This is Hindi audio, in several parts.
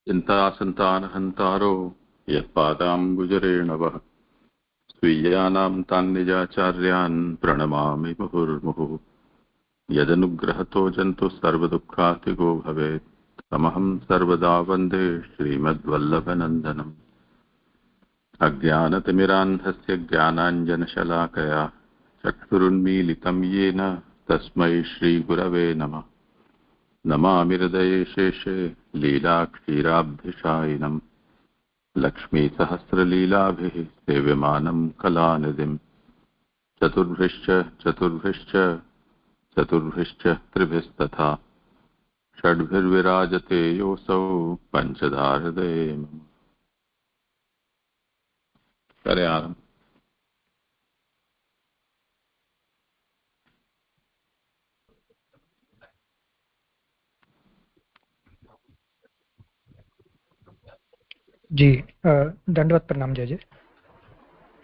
चिन्तासन्तानहन्तारो यत्पादाम्बुजरेणवः स्वीयानां तान् निजाचार्यान् प्रणमामि मुहुर्मुहुः। यदनुग्रहतो जन्तुः सर्वदुःखातिगो भवेत् तमहं सर्वदा वन्दे श्रीमद्वल्लभनन्दनम्। अज्ञानतिमिरान्धस्य ज्ञानाञ्जनशलाकया चक्षुरुन्मीलितं येन तस्मै श्रीगुरवे नमः। नमामि हृदये शेषे लीलाक्षीराब्धिशायिनम् लक्ष्मीसहस्रलीलाभिः सेव्यमानं कलानिधिम्। चतुर्भिश्च त्रिभिस्तथा षड्भिर्विराजते योऽसौ पञ्चधा हृदये मम। करे आरम्भ। जी दंडवत प्रणाम जय जय।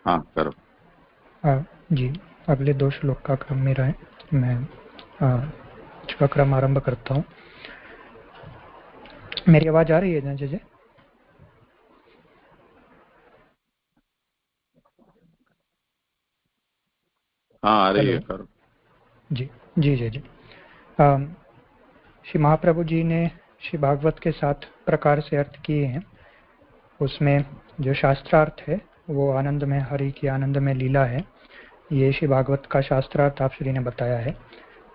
हाँ करो। जी अगले 2 श्लोक का क्रम मेरा है। मैं इसका क्रम आरंभ करता हूँ। मेरी आवाज आ रही है ना जय जय? हाँ आ रही है, करो। जी जी जय जय। श्री महाप्रभु जी ने श्री भागवत के 7 प्रकार से अर्थ किए हैं। उसमें जो शास्त्रार्थ है वो आनंद में हरि की आनंद में लीला है। ये श्री भागवत का शास्त्रार्थ आप श्री ने बताया है।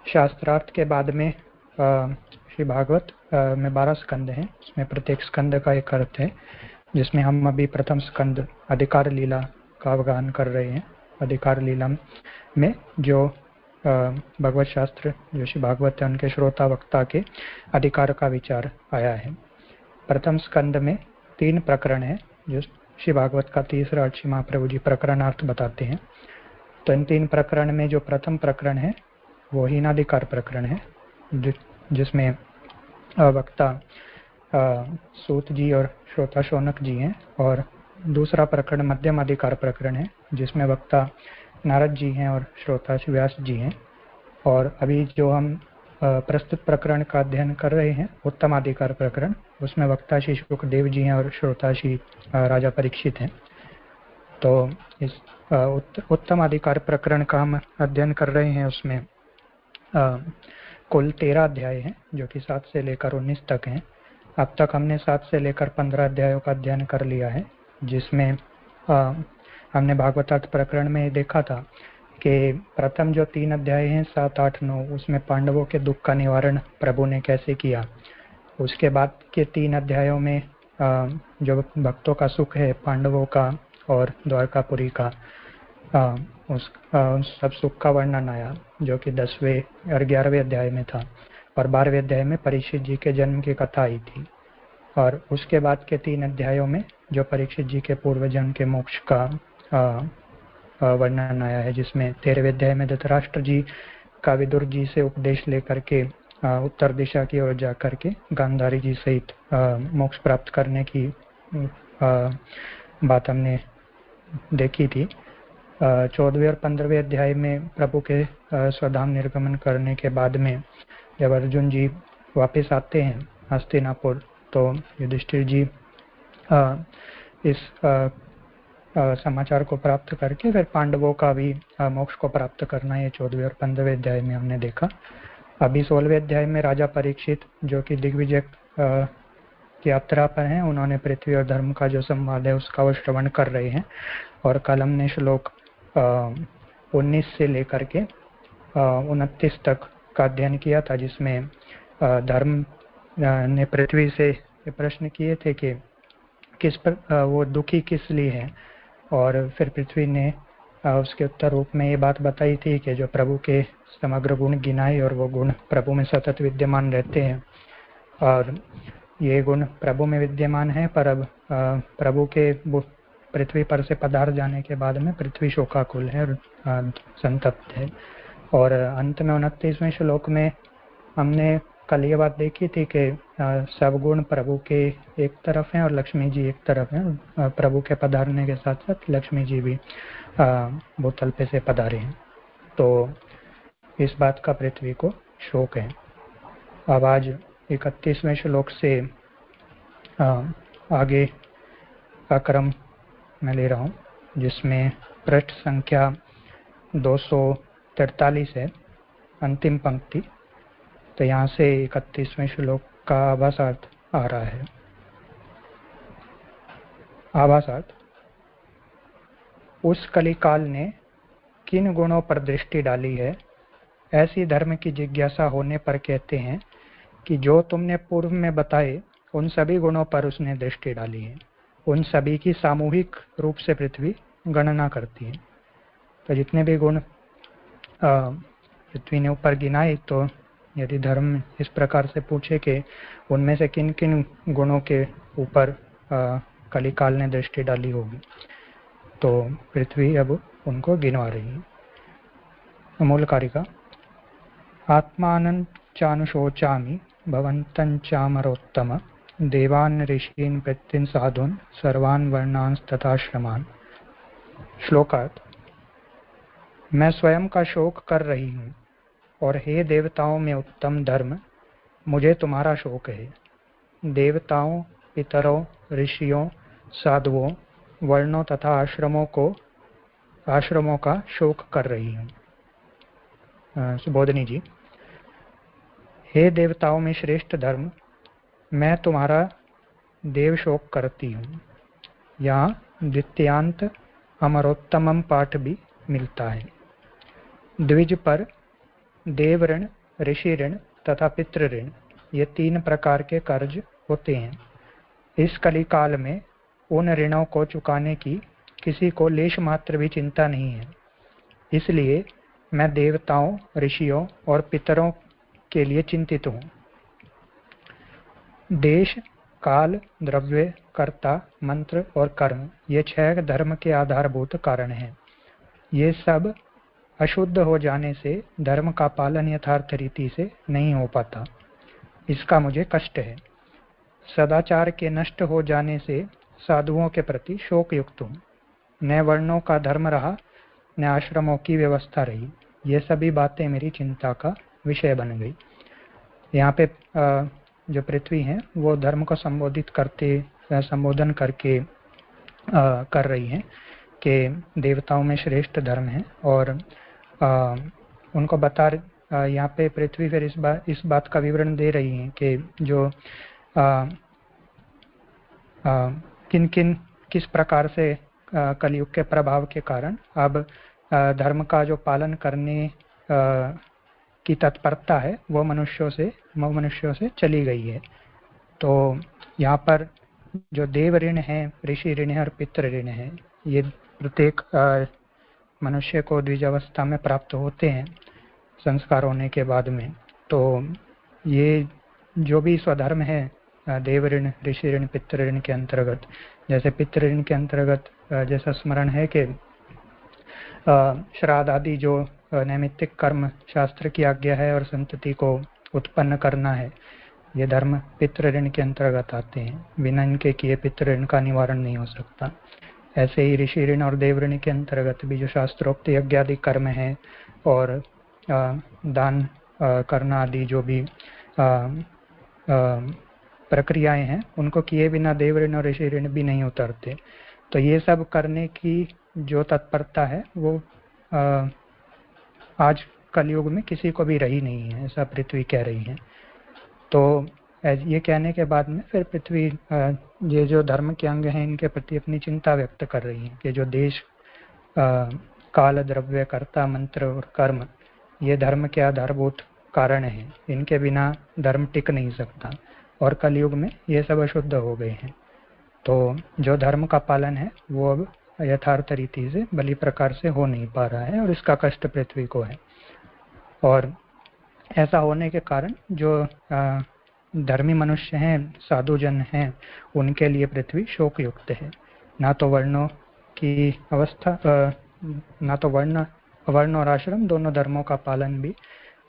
शास्त्रार्थ के बाद में श्री भागवत में 12 स्कंद हैं। इसमें प्रत्येक स्कंद का एक अर्थ है, जिसमें हम अभी प्रथम स्कंद अधिकार लीला का अवगाहन कर रहे हैं। अधिकार लीला में जो भगवत शास्त्र जो श्री भागवत है उनके श्रोता वक्ता के अधिकार का विचार आया है। प्रथम स्कंद में 3 प्रकरण है जो श्री भागवत का तीसरा अर्थ श्री महाप्रभु जी प्रकरणार्थ बताते हैं। तो इन 3 प्रकरण में जो प्रथम प्रकरण है वो हीनाधिकार प्रकरण है, जिसमें वक्ता सूत जी और श्रोता शौनक जी हैं, और दूसरा प्रकरण मध्यम अधिकार प्रकरण है जिसमें वक्ता नारद जी हैं और श्रोता व्यास जी हैं। और अभी जो हम प्रस्तुत प्रकरण का अध्ययन कर रहे हैं उत्तम अधिकार प्रकरण, उसमें वक्ता श्री सुखदेव जी हैं और श्रोता श्री राजा परीक्षित हैं। तो इस उत्तम अधिकार प्रकरण का हम अध्ययन कर रहे हैं। उसमें कुल 13 अध्याय हैं जो कि 7 से लेकर 19 तक हैं। अब तक हमने 7 से लेकर 15 अध्यायों का अध्ययन कर लिया है, जिसमें हमने भागवतार्थ प्रकरण में देखा था कि प्रथम जो 3 अध्याय हैं 7, 8, 9 उसमें पांडवों के दुख का निवारण प्रभु ने कैसे किया। उसके बाद के 3 अध्यायों में जो भक्तों का सुख है पांडवों का और द्वारकापुरी का, उस सब सुख का वर्णन आया जो कि 10वें और 11वें अध्याय में था। और 12वें अध्याय में परीक्षित जी के जन्म की कथा आई थी। और उसके बाद के 3 अध्यायों में जो परीक्षित जी के पूर्व जन्म के मोक्ष का वर्णन आया है, जिसमें 13वें अध्याय में धृतराष्ट्र जी का विदुर जी से उपदेश लेकर के उत्तर दिशा की ओर जाकर के गांधारी जी सहित मोक्ष प्राप्त करने की बात हमने देखी थी। 14वें और 15वें अध्याय में प्रभु के स्वधाम निर्गमन करने के बाद में जब अर्जुन जी वापस आते हैं हस्तिनापुर, तो युधिष्ठिर जी इस समाचार को प्राप्त करके फिर पांडवों का भी मोक्ष को प्राप्त करना, ये 14वें और 15वें अध्याय में हमने देखा। अभी 16वें अध्याय में राजा परीक्षित जो कि दिग्विजय की यात्रा पर हैं, उन्होंने पृथ्वी और धर्म का जो संवाद है उसका वो श्रवण कर रहे हैं। और कल हमने श्लोक 19 से लेकर के 29 तक का अध्ययन किया था, जिसमें धर्म ने पृथ्वी से प्रश्न किए थे कि किस पर वो दुखी किस लिए है, और फिर पृथ्वी ने उसके उत्तर रूप में ये बात बताई थी कि जो प्रभु के समग्र गुण गिनाए और वो गुण प्रभु में सतत विद्यमान रहते हैं, और ये गुण प्रभु में विद्यमान है, पर अब प्रभु के पृथ्वी पर से पधार जाने के बाद में पृथ्वी शोकाकुल है और संतप्त है। और अंत में 29वें श्लोक में हमने कल ये बात देखी थी कि सब गुण प्रभु के एक तरफ हैं और लक्ष्मी जी एक तरफ हैं। प्रभु के पधारने के साथ साथ लक्ष्मी जी भी भूतल पे से पधारे हैं। तो इस बात का पृथ्वी को शोक है। अब आज 31वें श्लोक से आगे का क्रम मैं ले रहा हूँ, जिसमें पृष्ठ संख्या 243 है, अंतिम पंक्ति। तो यहाँ से 31वें श्लोक का आभासार्थ आ रहा है। आभासार्थ: उस कलिकाल ने किन गुणों पर दृष्टि डाली है, ऐसी धर्म की जिज्ञासा होने पर कहते हैं कि जो तुमने पूर्व में बताए उन सभी गुणों पर उसने दृष्टि डाली है। उन सभी की सामूहिक रूप से पृथ्वी गणना करती है। तो जितने भी गुण पृथ्वी ने ऊपर गिनाए, तो यदि धर्म इस प्रकार से पूछे कि उनमें से किन किन गुणों के ऊपर कलिकाल ने दृष्टि डाली होगी, तो पृथ्वी अब उनको गिनवा रही है। मूल कारिका: आत्मानं चानुशोचामि भवन्तं चामरोत्तम देवान् ऋषीन् पृथ्वीन् साधून् सर्वान् वर्णांस्तथाश्रमान्। श्लोकार्थ: मैं स्वयं का शोक कर रही हूँ, और हे देवताओं में उत्तम धर्म, मुझे तुम्हारा शोक है। देवताओं, पितरों, ऋषियों, साधुओं, वर्णों तथा आश्रमों का शोक कर रही हूँ। सुबोधनी जी: हे देवताओं में श्रेष्ठ धर्म, मैं तुम्हारा देव शोक करती हूँ। यहाँ द्वितीयांत अमरोत्तमम पाठ भी मिलता है। द्विज पर देव ऋण, ऋषि ऋण तथा पितृ ऋण, ये 3 प्रकार के कर्ज होते हैं। इस कलिकाल में उन ऋणों को चुकाने की किसी को लेश मात्र भी चिंता नहीं है। इसलिए मैं देवताओं, ऋषियों और पितरों के लिए चिंतित हूँ। देश, काल, द्रव्य, कर्ता, मंत्र और कर्म, ये 6 धर्म के आधारभूत कारण हैं। ये सब अशुद्ध हो जाने से धर्म का पालन यथार्थ रीति से नहीं हो पाता। इसका मुझे कष्ट है। सदाचार के नष्ट हो जाने से साधुओं के प्रति शोक युक्त हूँ। न वर्णों का धर्म रहा, न आश्रमों की व्यवस्था रही। ये सभी बातें मेरी चिंता का विषय बन गई। यहाँ पे जो पृथ्वी है वो धर्म को संबोधन करके कर रही है कि देवताओं में श्रेष्ठ धर्म है, और उनको यहाँ पे पृथ्वी फिर इस बात का विवरण दे रही है कि जो किस प्रकार से कलयुग के प्रभाव के कारण अब धर्म का जो पालन करने की तत्परता है वो मनुष्यों से चली गई है। तो यहाँ पर जो देव ऋण है, ऋषि ऋण है और पितृ ऋण है, ये प्रत्येक मनुष्य को द्विजावस्था में प्राप्त होते हैं संस्कार होने के बाद में। तो ये जो भी स्वधर्म है देव ऋण, ऋषि ऋण, पितृ ऋण के अंतर्गत, जैसे पितृ ऋण के अंतर्गत जैसा स्मरण है कि श्राद्ध आदि जो नैमित्तिक कर्म शास्त्र की आज्ञा है और संतति को उत्पन्न करना है, ये धर्म पितृ ऋण के अंतर्गत आते हैं। बिना इनके किए पितृ ऋण का निवारण नहीं हो सकता। ऐसे ही ऋषि ऋण और देव ऋण के अंतर्गत भी जो शास्त्रोक्त यज्ञ आदि कर्म है और दान करना आदि जो भी प्रक्रियाएं हैं, उनको किए बिना देव ऋण और ऋषि ऋण भी नहीं उतरते। तो ये सब करने की जो तत्परता है वो आज कलयुग में किसी को भी रही नहीं है, ऐसा पृथ्वी कह रही है। तो ये कहने के बाद में फिर पृथ्वी ये जो धर्म के अंग हैं इनके प्रति अपनी चिंता व्यक्त कर रही है कि जो देश, काल, द्रव्य, कर्ता, मंत्र और कर्म, ये धर्म के आधारभूत कारण हैं। इनके बिना धर्म टिक नहीं सकता, और कलयुग में ये सब अशुद्ध हो गए हैं। तो जो धर्म का पालन है वो अब यथार्थ रीति से भली प्रकार से हो नहीं पा रहा है, और इसका कष्ट पृथ्वी को है। और ऐसा होने के कारण जो धर्मी मनुष्य हैं, साधुजन हैं, उनके लिए पृथ्वी शोक युक्त है। ना तो वर्णों की अवस्था, ना तो वर्ण और आश्रम दोनों धर्मों का पालन भी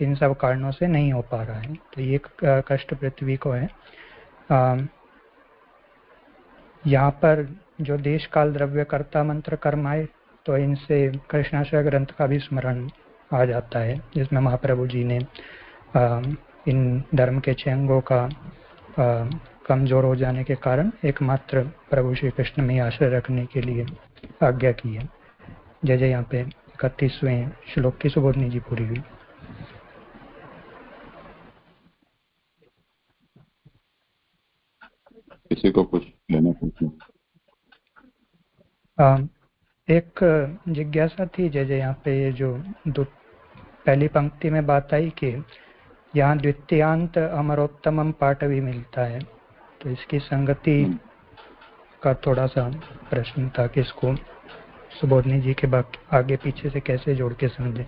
इन सब कारणों से नहीं हो पा रहा है। तो ये कष्ट पृथ्वी को है। यहाँ पर जो देश, काल, द्रव्य, कर्ता, मंत्र, कर्म आए, तो इनसे कृष्णाश्रय ग्रंथ का भी स्मरण आ जाता है, जिसमें महाप्रभु जी ने इन धर्म के 6 अंगों का कमजोर हो जाने के कारण एकमात्र प्रभु श्री कृष्ण में आश्रय रखने के लिए आज्ञा की है। जय जय। यहाँ पे 31वें श्लोक की सुबोधनी जी पूरी हुई। किसी को कुछ लेना पूछना? एक जिज्ञासा थी जय जय। यहाँ पे ये जो पहली पंक्ति में बात आई कि यहाँ द्वितीयांत अमरोत्तमम पाठ भी मिलता है, तो इसकी संगति का थोड़ा सा प्रश्न था कि इसको सुबोधनी जी के आगे पीछे से कैसे जोड़ के समझे।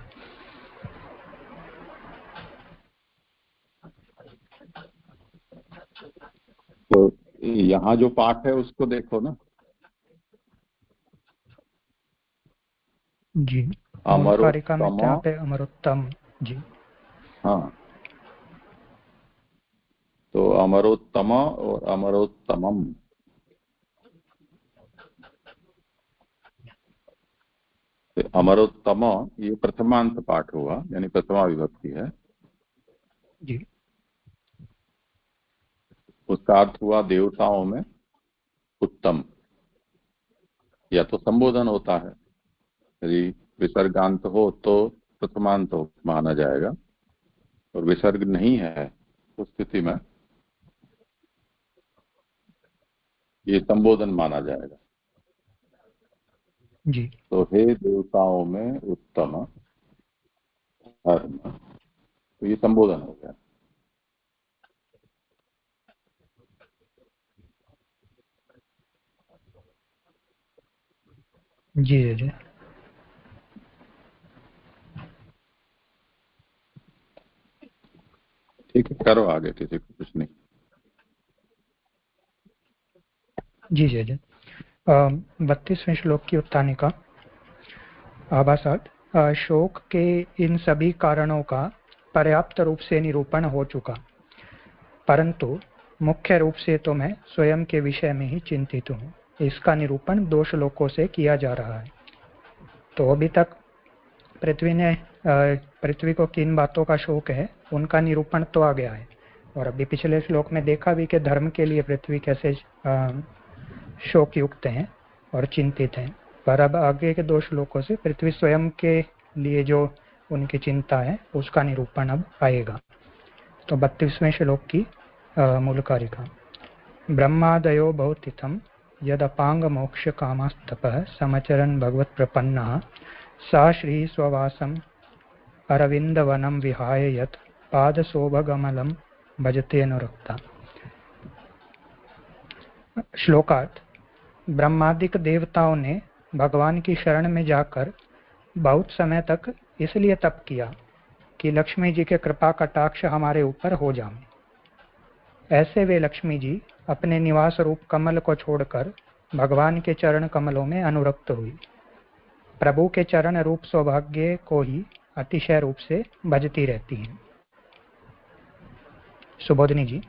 तो यहाँ जो पाठ है उसको देखो ना। जी, कारिका में क्या पे अमरोत्तम जी। हाँ, तो अमरोत्तम और अमरोत्तमम, तो अमरोत्तम ये प्रथमांत पाठ हुआ, यानी प्रथमा विभक्ति है जी। उसका अर्थ हुआ देवताओं में उत्तम, या तो संबोधन होता है, यदि विसर्गांत हो तो प्रथमांत माना जाएगा, और विसर्ग नहीं है उस स्थिति में ये संबोधन माना जाएगा। जी। तो हे देवताओं में उत्तम धर्म, तो ये संबोधन हो गया। जी जी। ठीक है, करो आगे, किसी को कुछ नहीं। जी जी जी। 32वें श्लोक की उत्तानिका। आभासात शोक के इन सभी कारणों का पर्याप्त रूप से निरूपण हो चुका, परंतु मुख्य रूप से तो मैं स्वयं के विषय में ही चिंतित हूँ। इसका निरूपण 2 श्लोकों से किया जा रहा है। तो अभी तक पृथ्वी को किन बातों का शोक है उनका निरूपण तो आ गया है, और अभी पिछले श्लोक में देखा भी कि धर्म के लिए पृथ्वी कैसे शोक युक्त हैं और चिंतित हैं। पर अब आगे के 2 श्लोकों से पृथ्वी स्वयं के लिए जो उनकी चिंता है उसका निरूपण अब आएगा। तो 32वें श्लोक की मूल कारिका। ब्रह्मादयो भौतिथम यदपांग मोक्ष कामस्तपः समचरन् भगवत प्रपन्नः सा श्री स्ववासम अरविंदवनम विहाय यत् पादशोभगमलम भजते अनुरक्ता। श्लोकार्थ। ब्रह्मादिक देवताओं ने भगवान की शरण में जाकर बहुत समय तक इसलिए तप किया कि लक्ष्मी जी के कृपा कटाक्ष हमारे ऊपर हो जाए। ऐसे वे लक्ष्मी जी अपने निवास रूप कमल को छोड़कर भगवान के चरण कमलों में अनुरक्त हुई। प्रभु के चरण रूप सौभाग्य को ही अतिशय रूप से भजती रहती हैं। सुबोधनी जी,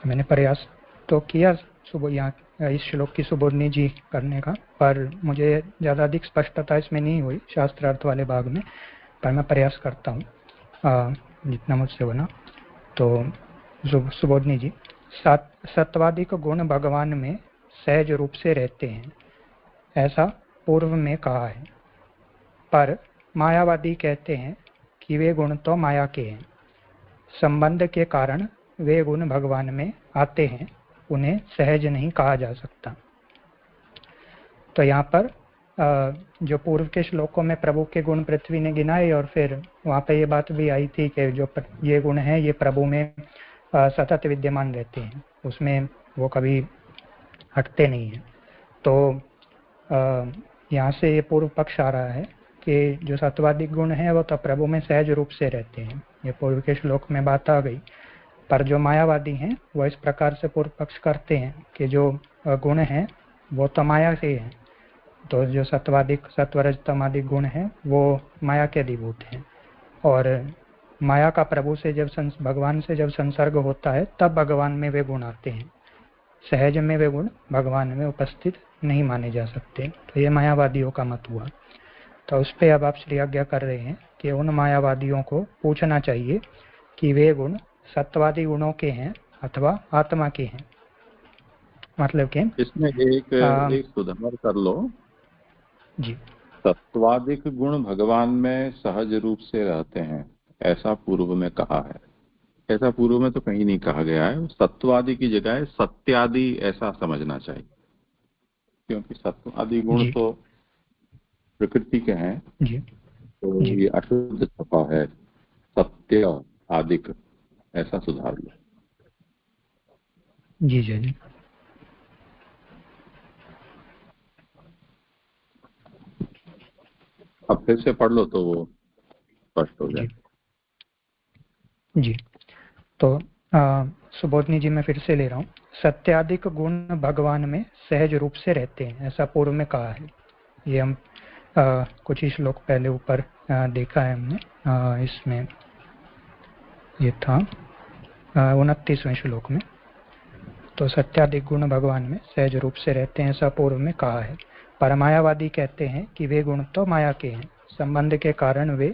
मैंने प्रयास तो किया सुबह यहाँ इस श्लोक की सुबोधनी जी करने का, पर मुझे ज़्यादा अधिक स्पष्टता इसमें नहीं हुई शास्त्रार्थ वाले भाग में, पर मैं प्रयास करता हूँ जितना मुझसे बना। तो सुबोधनी जी, सत्वादिक गुण भगवान में सहज रूप से रहते हैं, ऐसा पूर्व में कहा है, पर मायावादी कहते हैं कि वे गुण तो माया के हैं। संबंध के कारण वे गुण भगवान में आते हैं, उन्हें सहज नहीं कहा जा सकता। तो यहाँ पर जो पूर्व के श्लोकों में प्रभु के गुण पृथ्वी ने गिनाए, और फिर वहाँ पे ये बात भी आई थी कि जो ये गुण हैं ये प्रभु में सतत विद्यमान रहते हैं, उसमें वो कभी हटते नहीं हैं। तो यहाँ से ये पूर्व पक्ष आ रहा है कि जो सत्वादिक गुण हैं वो तो प्रभु में सहज रूप से रहते हैं, ये पूर्व के श्लोक में बात आ गई। पर जो मायावादी हैं वो इस प्रकार से पूर्व पक्ष करते हैं कि जो गुण हैं वो तो माया से हैं, तो जो सत्वादिक सत्वरज तमादिक गुण हैं वो माया के अधिभूत हैं, और माया का प्रभु से जब भगवान से जब संसर्ग होता है तब भगवान में वे गुण आते हैं, सहज में वे गुण भगवान में उपस्थित नहीं माने जा सकते। तो ये मायावादियों का मत हुआ। तो उस पर अब आप श्री आज्ञा कर रहे हैं कि उन मायावादियों को पूछना चाहिए कि वे गुण सत्वादी गुणों के हैं अथवा आत्मा के हैं। मतलब कि इसमें एक सुधार कर लो जी। सत्वादिक गुण भगवान में सहज रूप से रहते हैं, ऐसा पूर्व में कहा है। ऐसा पूर्व में तो कहीं नहीं कहा गया है। सत्वादि की जगह सत्यादि ऐसा समझना चाहिए, क्योंकि सत्वादि गुण जी। तो प्रकृति के हैं, जी। तो जी। ये अशुद्ध छपा है। सत्य आदिक ऐसा सुधार लो। जी जी जी। अब फिर से पढ़ लो तो वो स्पष्ट हो जाए। जी जी। तो सुबोधनी जी मैं फिर से ले रहा हूँ। सत्यादिक गुण भगवान में सहज रूप से रहते हैं, ऐसा पूर्व में कहा है। ये हम कुछ ही श्लोक पहले ऊपर देखा है हमने। इसमें ये था 29वें श्लोक में। तो सत्यादिक गुण भगवान में सहज रूप से रहते हैं, ऐसा पूर्व में कहा है। परमायावादी कहते हैं कि वे गुण तो माया के हैं, संबंध के कारण वे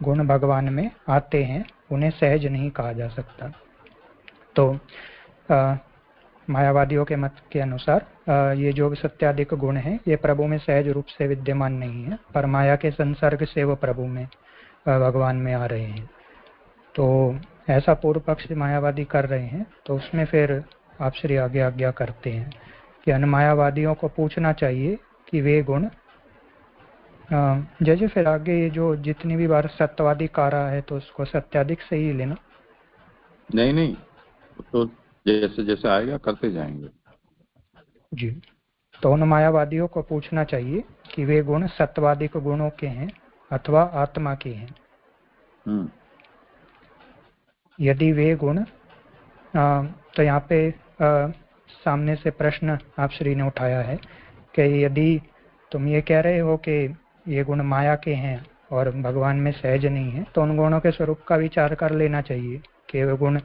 गुण भगवान में आते हैं, उन्हें सहज नहीं कहा जा सकता। तो मायावादियों के मत के अनुसार ये जो सत्यादिक गुण हैं ये प्रभु में सहज रूप से विद्यमान नहीं है, पर माया के संसर्ग से वो प्रभु में भगवान में आ रहे हैं। तो ऐसा पूर्व पक्ष मायावादी कर रहे हैं। तो उसमें फिर आप श्री आगे आज्ञा करते हैं कि अनमायावादियों को पूछना चाहिए कि वे गुण जैसे फिर आगे जो जितनी भी बार सत्यवादी का रहा है तो उसको सत्यादिक से ही लेना। नहीं नहीं, तो जैसे जैसे आएगा करते जाएंगे। जी। तो उन मायावादियों को पूछना चाहिए कि वे गुण सत्वादिक गुणों के हैं अथवा आत्मा के हैं। यदि वे गुण तो यहाँ पे सामने से प्रश्न आप श्री ने उठाया है कि यदि तुम ये कह रहे हो कि ये गुण माया के हैं और भगवान में सहज नहीं है, तो उन गुणों के स्वरूप का विचार कर लेना चाहिए कि वे गुण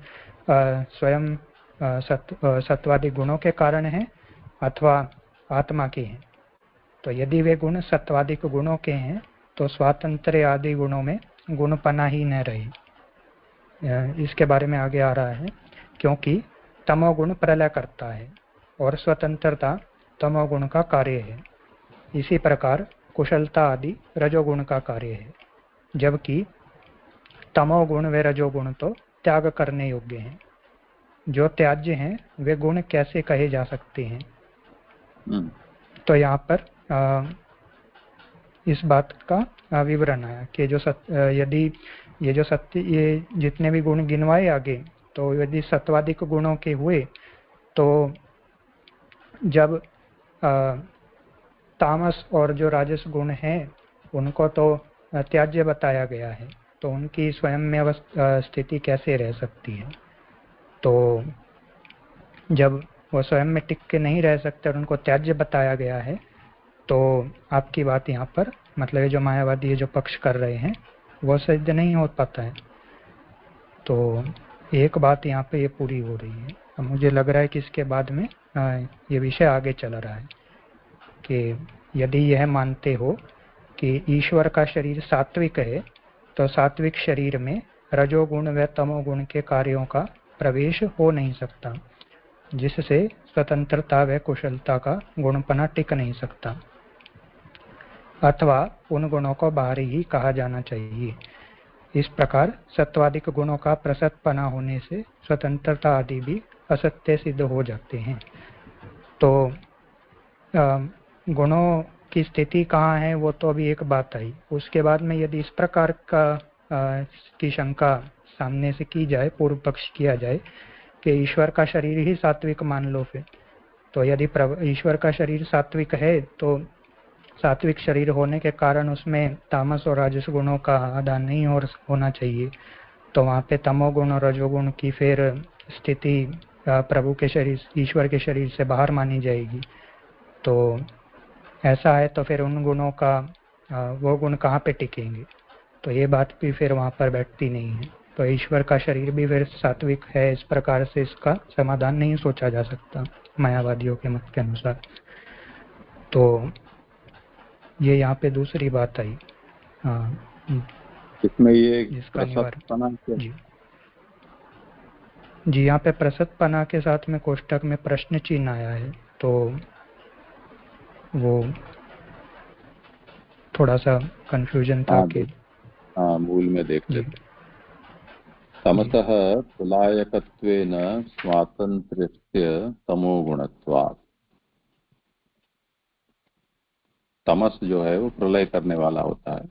स्वयं सत्वादिक गुणों के कारण हैं अथवा आत्मा के हैं। तो यदि वे गुण सत्वादिक गुणों के हैं तो स्वातंत्र आदि गुणों में गुणपना ही न रहे। इसके बारे में आगे आ रहा है, क्योंकि तमोगुण प्रलय करता है और स्वतंत्रता तमोगुण का कार्य है। इसी प्रकार कुशलता आदि रजोगुण का कार्य है, जबकि तमोगुण व रजोगुण तो त्याग करने योग्य हैं। जो त्याज्य हैं वे गुण कैसे कहे जा सकते हैं? तो यहाँ पर इस बात का विवरण आया कि जो यदि ये जो सत्य ये जितने भी गुण गिनवाए आगे, तो यदि सत्वादिक गुणों के हुए तो जब तामस और जो राजस गुण हैं उनको तो त्याज्य बताया गया है, तो उनकी स्वयं में स्थिति कैसे रह सकती है? तो जब वो स्वयं में टिक के नहीं रह सकते और उनको त्याज्य बताया गया है, तो आपकी बात यहाँ पर मतलब जो मायावादी ये जो पक्ष कर रहे हैं वो सिद्ध नहीं हो पाता है। तो एक बात यहाँ पे ये पूरी हो रही है। अब मुझे लग रहा है कि इसके बाद में ये विषय आगे चल रहा है कि यदि यह मानते हो कि ईश्वर का शरीर सात्विक है, तो सात्विक शरीर में रजोगुण व तमोगुण के कार्यों का प्रवेश हो नहीं सकता, जिससे स्वतंत्रता व कुशलता का गुणपना टिक नहीं सकता, अथवा उन गुणों को बाहरी ही कहा जाना चाहिए। इस प्रकार सत्वादिक गुणों का प्रसतपना होने से स्वतंत्रता आदि भी असत्य सिद्ध हो जाते हैं। तो गुणों की स्थिति कहाँ है वो तो अभी एक बात आई। उसके बाद में यदि इस प्रकार का की शंका सामने से की जाए, पूर्व पक्ष किया जाए कि ईश्वर का शरीर ही सात्विक मान लो, फिर तो यदि ईश्वर का शरीर सात्विक है तो सात्विक शरीर होने के कारण उसमें तामस और राजस गुणों का आदान नहीं होना चाहिए, तो वहाँ पे तमोगुण और रजोगुण की फिर स्थिति प्रभु के शरीर ईश्वर के शरीर से बाहर मानी जाएगी। तो ऐसा है तो फिर उन गुणों का वो गुण कहाँ पे टिकेंगे? तो ये बात भी फिर वहाँ पर बैठती नहीं है। तो ईश्वर का शरीर भी फिर सात्विक है, इस प्रकार से इसका समाधान नहीं सोचा जा सकता मायावादियों के मत के अनुसार। तो ये यहाँ पे दूसरी बात आई। इसमें ये इसका निवारण जी जी, यहाँ पे प्रसतपना के साथ में कोष्टक में प्रश्न चिन्ह आया है, तो वो थोड़ा सा कंफ्यूजन था हाँ कि हाँ, मूल में देख जी लेते। जी तमसः प्रलायकत्वेन स्वातंत्र्यस्य तमोगुणत्वात्। तमस जो है वो प्रलय करने वाला होता है,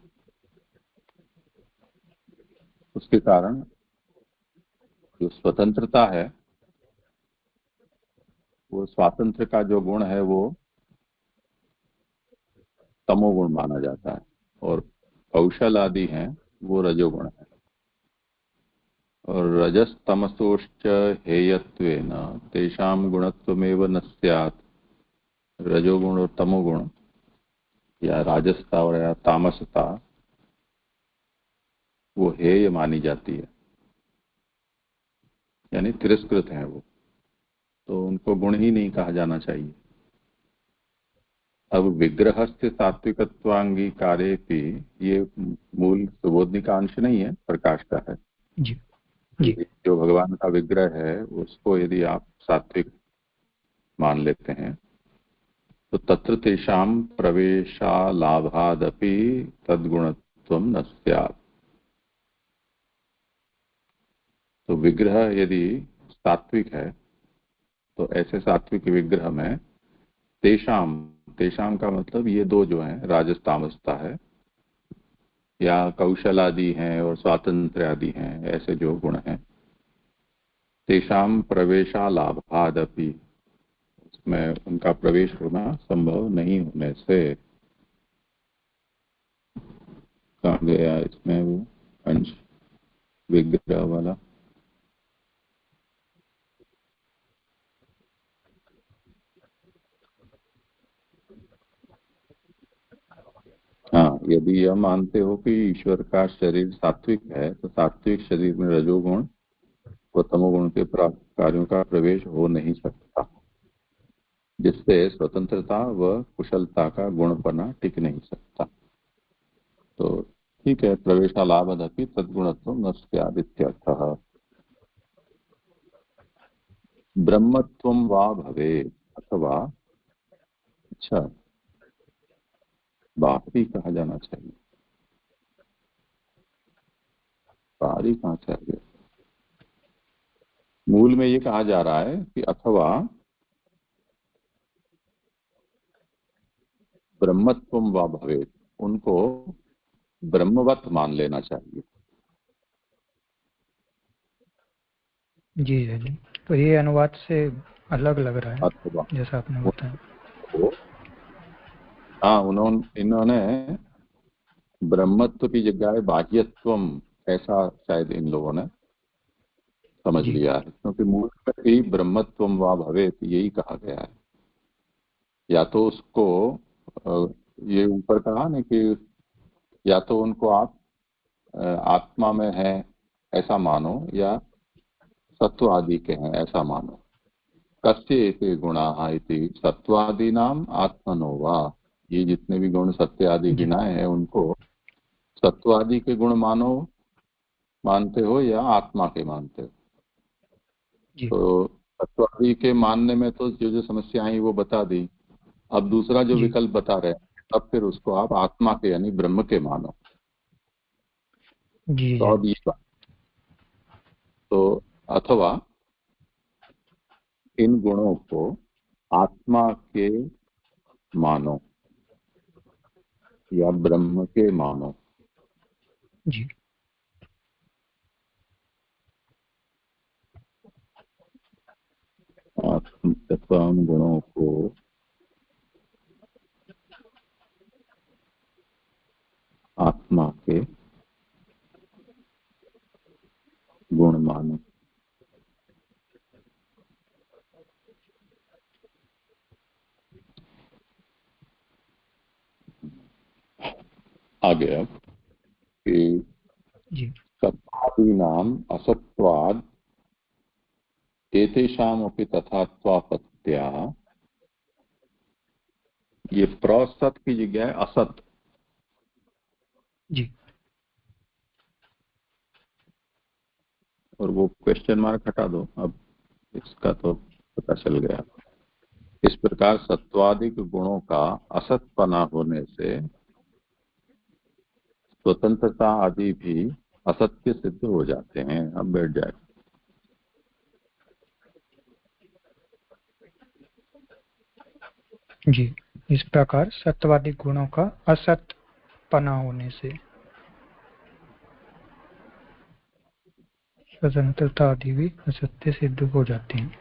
उसके कारण जो स्वतंत्रता है, वो स्वातंत्र का जो गुण है वो तमोगुण माना जाता है, और कौशल आदि हैं वो रजोगुण है। और रजस तमसोश्च हेयत्वेन तेषां गुणत्वमेव न स्यात्। रजोगुण और तमोगुण या राजसता और या तामसता वो हेय मानी जाती है, यानी तिरस्कृत है वो, तो उनको गुण ही नहीं कहा जाना चाहिए। अब विग्रह से सात्विकत्वांगीकारे भी, ये मूल सुबोधनी का अंश नहीं है, प्रकाश का है। जी जी जो भगवान का विग्रह है उसको यदि आप सात्विक मान लेते हैं तो तत्र तेषां प्रवेशालाभादपि तद्गुणत्वं न स्यात्। तो विग्रह यदि सात्विक है तो ऐसे सात्विक विग्रह में तेषाम, तेषाम का मतलब ये दो जो हैं, राजस तामसता है या कौशल आदि हैं और स्वातंत्र आदि हैं, ऐसे जो गुण हैं, तेषाम प्रवेशालाभादपि, उसमें उनका प्रवेश होना संभव नहीं होने से, कहाँ गया इसमें वो अंश विग्रह वाला? हाँ, यदि यह मानते हो कि ईश्वर का शरीर सात्विक है तो सात्विक शरीर में रजोगुण व तमोगुण के कार्यों का प्रवेश हो नहीं सकता, जिससे स्वतंत्रता व कुशलता का गुण बना टिक नहीं सकता। तो ठीक है, प्रवेशालाभदपि तद्गुणत्व न स्यादित्यर्थः। ब्रह्मत्वं वा भवेत्, अथवा, अच्छा, बाहरी कहा जाना चाहिए, बाहरी कहाँ से आ गया? मूल में ये कहा जा रहा है कि अथवा ब्रह्मत्वं वा भवेत्, उनको ब्रह्मवत मान लेना चाहिए। जी जी जी। तो ये अनुवाद से अलग लग रहा है, अथवा जैसा आपने बताया। उनको, हाँ, इन्होंने ब्रह्मत्व की जगह बाह्यत्वम, ऐसा शायद इन लोगों ने समझ जी लिया है, क्योंकि मूल में ही ब्रह्मत्वम वा भवेत यही कहा गया है। या तो उसको ये ऊपर कहा ना कि या तो उनको आप आत्मा में है ऐसा मानो, या सत्व आदि के हैं ऐसा मानो। कस्य एते गुणाः इति सत्वादीनाम आत्मनो वा, ये जितने भी गुण सत्य आदि जी गिनाए हैं उनको सत्वादि के गुण मानो, मानते हो या आत्मा के मानते हो? जी तो तत्वादि के मानने में तो जो जो समस्या आई वो बता दी। अब दूसरा जो जी विकल्प बता रहे हैं, तब फिर उसको आप आत्मा के यानी ब्रह्म के मानो। जी तो जी अब ये बात, तो अथवा इन गुणों को आत्मा के मानो या ब्रह्म के मानो। जी तथा उन गुणों को आत्मा के गुण मानो। आगे अब कि जी सत्तादीनाम असत्वाद एतेषामपि तथात्वापत्त्या, ये प्रसत की जगह है असत। जी और वो क्वेश्चन मार्क हटा दो, अब इसका तो पता चल गया। इस प्रकार सत्वादिक गुणों का असतपना होने से स्वतंत्रता आदि भी असत्य सिद्ध हो जाते हैं। अब बैठ जाए। जी, इस प्रकार सत्वादिक गुणों का असतपना होने से स्वतंत्रता आदि भी असत्य सिद्ध हो जाती है।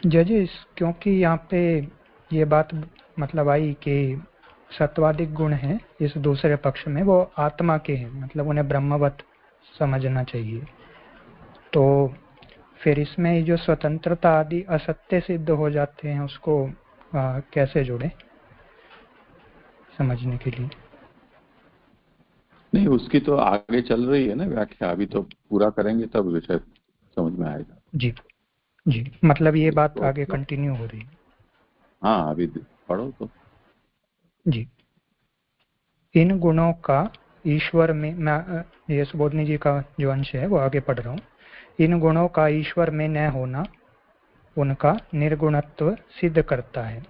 जजेस, क्योंकि यहाँ पे ये बात मतलब आई कि सत्वादिक गुण हैं इस दूसरे पक्ष में, वो आत्मा के हैं, मतलब उन्हें ब्रह्मवत समझना चाहिए। तो फिर इसमें जो स्वतंत्रता आदि असत्य सिद्ध हो जाते हैं, उसको कैसे जोड़े समझने के लिए? नहीं, उसकी तो आगे चल रही है ना व्याख्या, अभी तो पूरा करेंगे तब विषय समझ में आएगा। जी जी, मतलब ये बात तो आगे कंटिन्यू हो रही है। हाँ, अभी पढ़ो तो। जी, इन गुणों का ईश्वर में, मैं ये सुबोधनी जी का जो अंश है वो आगे पढ़ रहा हूँ। इन गुणों का ईश्वर में न होना उनका निर्गुणत्व सिद्ध करता है,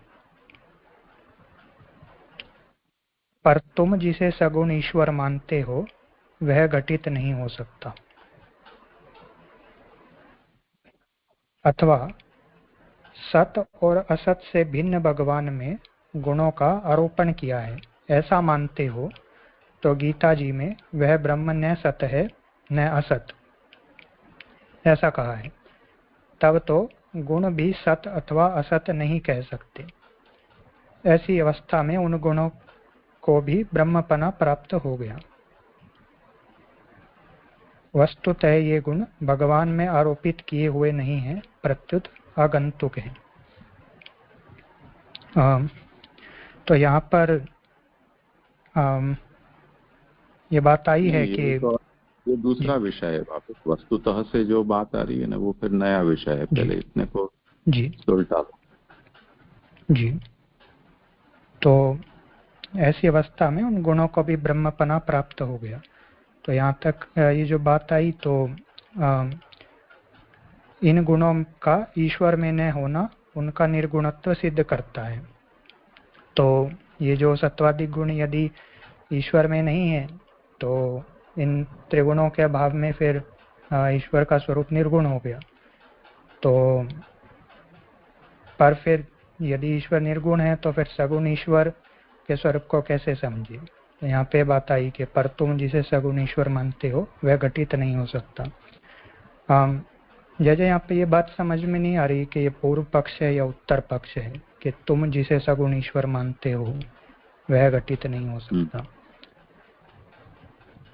पर तुम जिसे सगुण ईश्वर मानते हो वह घटित नहीं हो सकता। अथवा सत और असत से भिन्न भगवान में गुणों का आरोपण किया है, ऐसा मानते हो तो गीता जी में वह ब्रह्म न सत है न असत, ऐसा कहा है। तब तो गुण भी सत अथवा असत नहीं कह सकते। ऐसी अवस्था में उन गुणों को भी ब्रह्मपना प्राप्त हो गया। वस्तुतः ये गुण भगवान में आरोपित किए हुए नहीं हैं, प्रत्युत आगंतुक हैं। तो यहाँ पर ये बात आई है कि ये दूसरा विषय है। वापस वस्तुतः से जो बात आ रही है ना, वो फिर नया विषय है। पहले इतने को जी उल्टा जी, तो ऐसी अवस्था में उन गुणों को भी ब्रह्मपना प्राप्त हो गया। तो यहाँ तक ये जो बात आई, तो इन गुणों का ईश्वर में न होना उनका निर्गुणत्व सिद्ध करता है। तो ये जो सत्वादिक गुण यदि ईश्वर में नहीं है, तो इन त्रिगुणों के अभाव में फिर ईश्वर का स्वरूप निर्गुण हो गया। तो पर फिर यदि ईश्वर निर्गुण है तो फिर सगुण ईश्वर के स्वरूप को कैसे समझे? तो यहाँ पे बात आई कि पर तुम जिसे सगुण ईश्वर मानते हो वह घटित नहीं हो सकता। जैसे यहाँ पे ये बात समझ में नहीं आ रही कि ये पूर्व पक्ष है या उत्तर पक्ष है कि तुम जिसे सगुण ईश्वर मानते हो वह घटित नहीं हो सकता।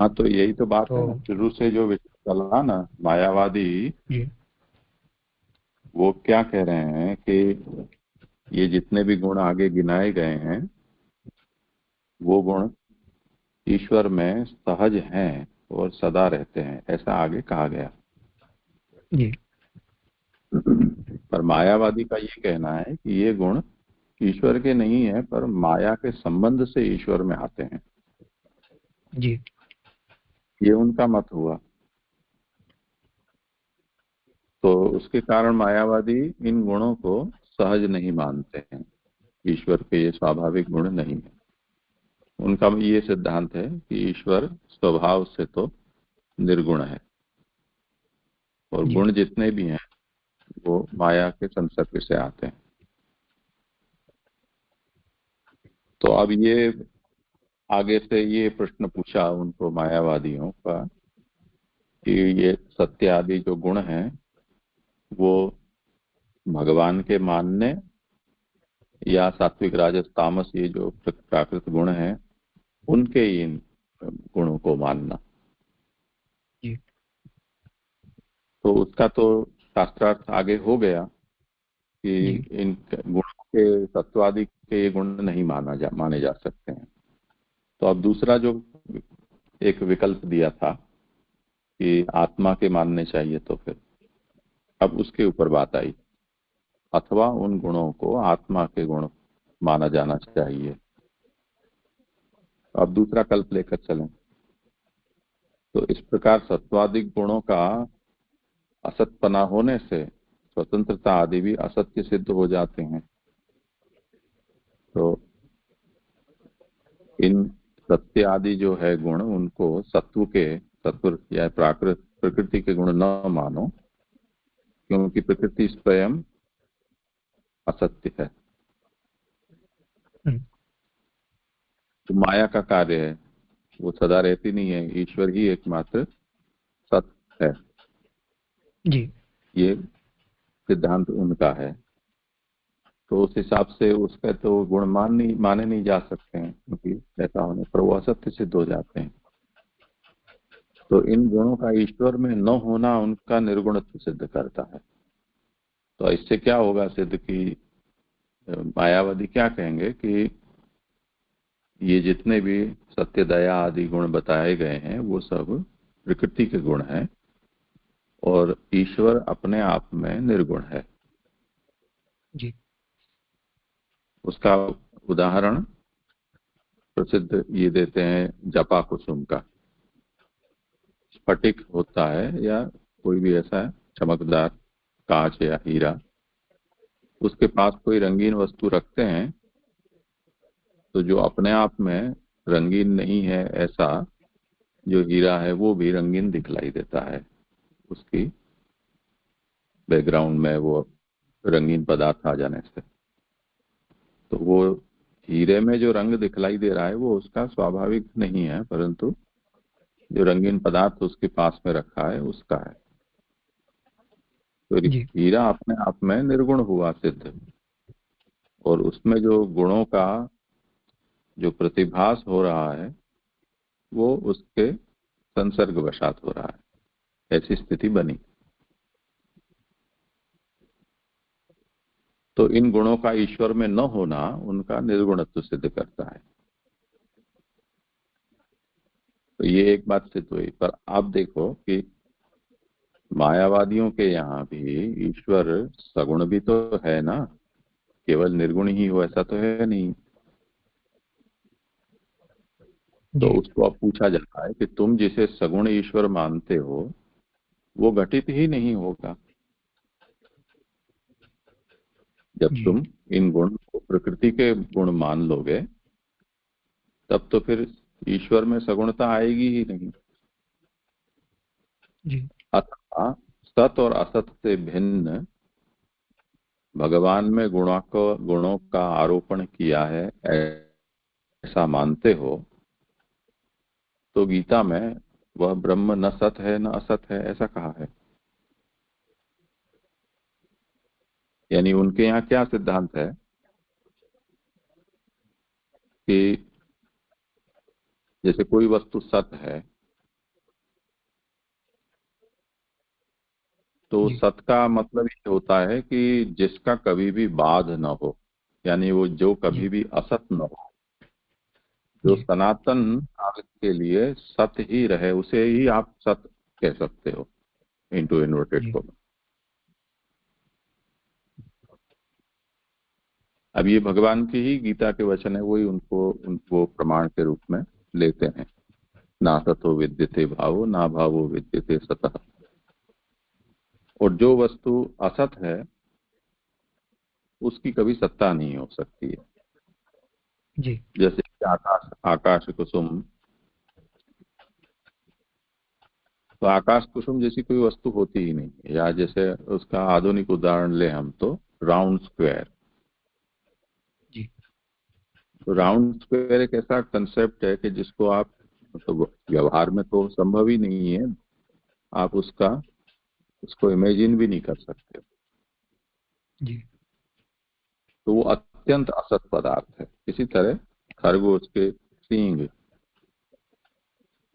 हाँ, तो यही तो बात तो है ना। शुरू से जो विषय चला ना, मायावादी जी वो क्या कह रहे हैं कि ये जितने भी गुण आगे गिनाए गए हैं वो गुण ईश्वर में सहज हैं और सदा रहते हैं, ऐसा आगे कहा गया। जी पर मायावादी का ये कहना है कि ये गुण ईश्वर के नहीं है, पर माया के संबंध से ईश्वर में आते हैं। जी ये उनका मत हुआ। तो उसके कारण मायावादी इन गुणों को सहज नहीं मानते हैं, ईश्वर के ये स्वाभाविक गुण नहीं है। उनका ये सिद्धांत है कि ईश्वर स्वभाव से तो निर्गुण है और गुण जितने भी हैं वो माया के संसर्ग से आते हैं। तो अब ये आगे से ये प्रश्न पूछा उनको मायावादियों का कि ये सत्य आदि जो गुण हैं वो भगवान के मानने या सात्विक राजस तामस ये जो प्राकृत गुण हैं उनके इन गुणों को मानना। जी तो उसका तो शास्त्रार्थ आगे हो गया कि इन गुणों के तत्वादि के ये गुण नहीं माने जा सकते हैं। तो अब दूसरा जो एक विकल्प दिया था कि आत्मा के मानने चाहिए, तो फिर अब उसके ऊपर बात आई। अथवा उन गुणों को आत्मा के गुण माना जाना चाहिए। अब दूसरा कल्प लेकर चलें तो इस प्रकार सत्वादिक गुणों का असतपना होने से स्वतंत्रता आदि भी असत्य सिद्ध हो जाते हैं। तो इन सत्य आदि जो है गुण, उनको सत्व या प्राकृत प्रकृति के गुण न मानो, क्योंकि प्रकृति स्वयं असत्य है। तो माया का कार्य है, वो सदा रहती नहीं है, ईश्वर ही एकमात्र सत्य है। जी। ये सिद्धांत उनका है। तो उस हिसाब से उसका तो गुण माने नहीं जा सकते हैं, क्योंकि ऐसा होने पर वो असत्य सिद्ध हो जाते हैं। तो इन गुणों का ईश्वर में न होना उनका निर्गुणत्व सिद्ध करता है। तो इससे क्या होगा सिद्ध कि मायावादी क्या कहेंगे कि ये जितने भी सत्य दया आदि गुण बताए गए हैं वो सब प्रकृति के गुण हैं और ईश्वर अपने आप में निर्गुण है। जी। उसका उदाहरण प्रसिद्ध ये देते हैं जपा कुसुम का। स्फटिक होता है या कोई भी ऐसा चमकदार कांच या हीरा, उसके पास कोई रंगीन वस्तु रखते हैं तो जो अपने आप में रंगीन नहीं है, ऐसा जो हीरा है वो भी रंगीन दिखलाई देता है। उसकी बैकग्राउंड में वो रंगीन पदार्थ आ जाने से, तो वो हीरे में जो रंग दिखलाई दे रहा है वो उसका स्वाभाविक नहीं है, परंतु जो रंगीन पदार्थ उसके पास में रखा है उसका है। तो जी। हीरा अपने आप में निर्गुण हुआ सिद्ध, और उसमें जो गुणों का जो प्रतिभास हो रहा है वो उसके संसर्ग वशात हो रहा है, ऐसी स्थिति बनी। तो इन गुणों का ईश्वर में न होना उनका निर्गुणत्व सिद्ध करता है। तो ये एक बात सिद्ध हुई। पर आप देखो कि मायावादियों के यहाँ भी ईश्वर सगुण भी तो है ना, केवल निर्गुण ही हो ऐसा तो है नहीं। तो जी। उसको अब पूछा जाता है कि तुम जिसे सगुण ईश्वर मानते हो वो घटित ही नहीं होगा। जब जी। तुम इन गुण को प्रकृति के गुण मान लोगे तब तो फिर ईश्वर में सगुणता आएगी ही नहीं। जी। अथवा सत और असत से भिन्न भगवान में गुणों का आरोपण किया है ऐसा मानते हो तो गीता में वह ब्रह्म न सत है न असत है ऐसा कहा है। यानी उनके यहाँ क्या सिद्धांत है कि जैसे कोई वस्तु सत है तो जी। सत का मतलब ये होता है कि जिसका कभी भी बाध न हो, यानी वो जो कभी जी। भी असत न हो, जो जी। सनातन काल के लिए सत ही रहे, उसे ही आप सत कह सकते हो इनटू इन्वर्टेड जी। को। अब ये भगवान की ही गीता के वचन है, वही उनको प्रमाण के रूप में लेते हैं। ना सतो विद्यते भावो ना भावो विद्यते सतः। और जो वस्तु असत है उसकी कभी सत्ता नहीं हो सकती है। जी। जैसे कि आकाश आकाश कुसुम, तो आकाश कुसुम जैसी कोई वस्तु होती ही नहीं है। या जैसे उसका आधुनिक उदाहरण ले हम तो राउंड स्क्वायर। जी। तो राउंड स्क्वायर एक ऐसा कंसेप्ट है कि जिसको आप मतलब व्यवहार में तो संभव ही नहीं है, आप उसको इमेजिन भी नहीं कर सकते। जी। तो वो अत्यंत असत पदार्थ है। इसी तरह खरगोश के सींग,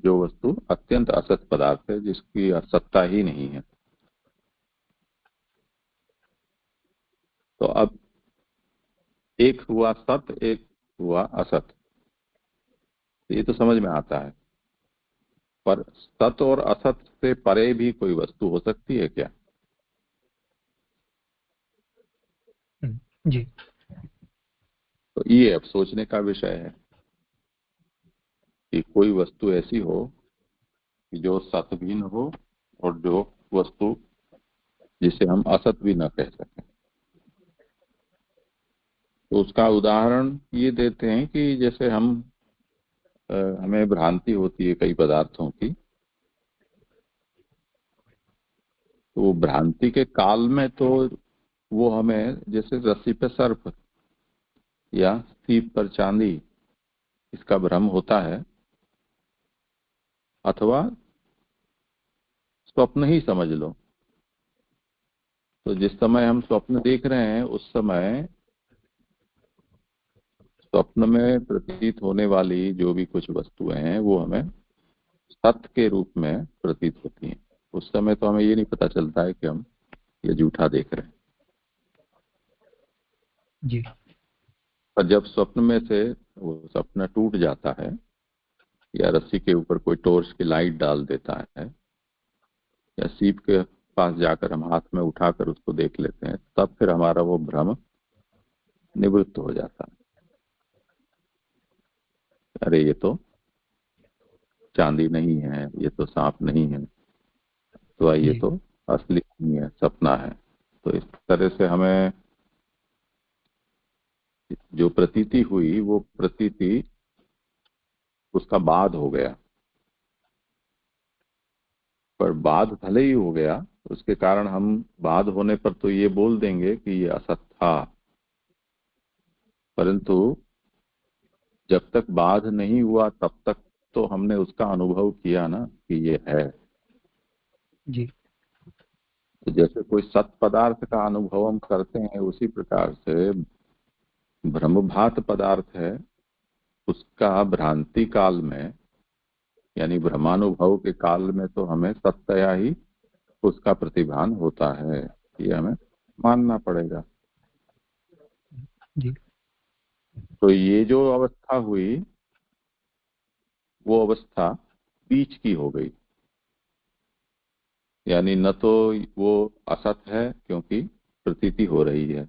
जो वस्तु अत्यंत असत पदार्थ है जिसकी सत्ता ही नहीं है। तो अब एक हुआ सत, एक हुआ असत, तो ये तो समझ में आता है। पर सत और असत से परे भी कोई वस्तु हो सकती है क्या? जी। तो ये अब सोचने का विषय है कि कोई वस्तु ऐसी हो कि जो सत भी न हो और जो वस्तु जिसे हम असत भी न कह सकें। तो उसका उदाहरण ये देते हैं कि जैसे हमें भ्रांति होती है कई पदार्थों की, तो वो भ्रांति के काल में तो वो हमें जैसे रस्सी पे सर्प या सीप पर चांदी इसका भ्रम होता है, अथवा स्वप्न ही समझ लो। तो जिस समय हम स्वप्न देख रहे हैं उस समय स्वप्न में प्रतीत होने वाली जो भी कुछ वस्तुएं हैं वो हमें सत्य के रूप में प्रतीत होती हैं। उस समय तो हमें ये नहीं पता चलता है कि हम ये झूठा देख रहे हैं। जी। पर जब स्वप्न में से वो सपना टूट जाता है या रस्सी के ऊपर कोई टॉर्च की लाइट डाल देता है या सीप के पास जाकर हम हाथ में उठाकर उसको देख लेते हैं, तब फिर हमारा वो भ्रम निवृत्त हो जाता है। अरे ये तो चांदी नहीं है, ये तो सांप नहीं है, तो ये जी। तो असली नहीं है, सपना है। तो इस तरह से हमें जो प्रतीति हुई वो प्रतीति उसका बाद हो गया। पर बाद भले ही हो गया, उसके कारण हम बाद होने पर तो ये बोल देंगे कि ये असत था, परंतु जब तक बाध नहीं हुआ तब तक तो हमने उसका अनुभव किया ना कि ये है। जी। तो जैसे कोई सत पदार्थ का अनुभव हम करते हैं, उसी प्रकार से ब्रह्मभात पदार्थ है, उसका भ्रांति काल में यानी ब्रह्मानुभव के काल में तो हमें सत्तया ही उसका प्रतिभान होता है, ये हमें मानना पड़ेगा। जी। तो ये जो अवस्था हुई वो अवस्था बीच की हो गई, यानी न तो वो असत है क्योंकि प्रतीति हो रही है,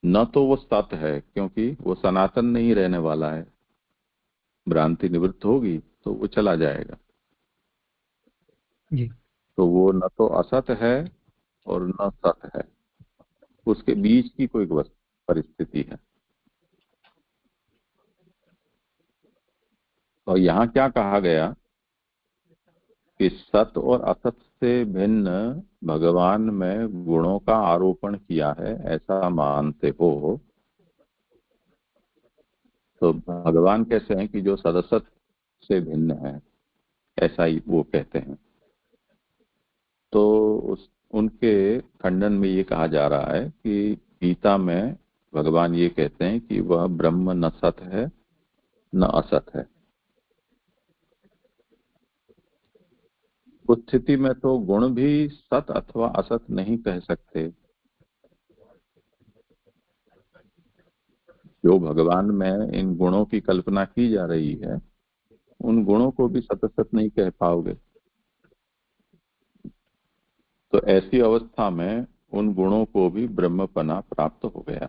न तो वो सत है क्योंकि वो सनातन नहीं रहने वाला है। भ्रांति निवृत्त होगी तो वो चला जाएगा। जी। तो वो न तो असत है और न सत है, उसके बीच की कोई परिस्थिति है। और यहाँ क्या कहा गया कि सत और असत से भिन्न भगवान में गुणों का आरोपण किया है, ऐसा मानते हो। तो भगवान कैसे हैं कि जो सदसत से भिन्न है, ऐसा ही वो कहते हैं। तो उनके खंडन में ये कहा जा रहा है कि गीता में भगवान ये कहते हैं कि वह ब्रह्म न सत है न असत है। उस स्थिति में तो गुण भी सत अथवा असत नहीं कह सकते। जो भगवान में इन गुणों की कल्पना की जा रही है, उन गुणों को भी सत असत नहीं कह पाओगे। तो ऐसी अवस्था में उन गुणों को भी ब्रह्मपना प्राप्त हो गया।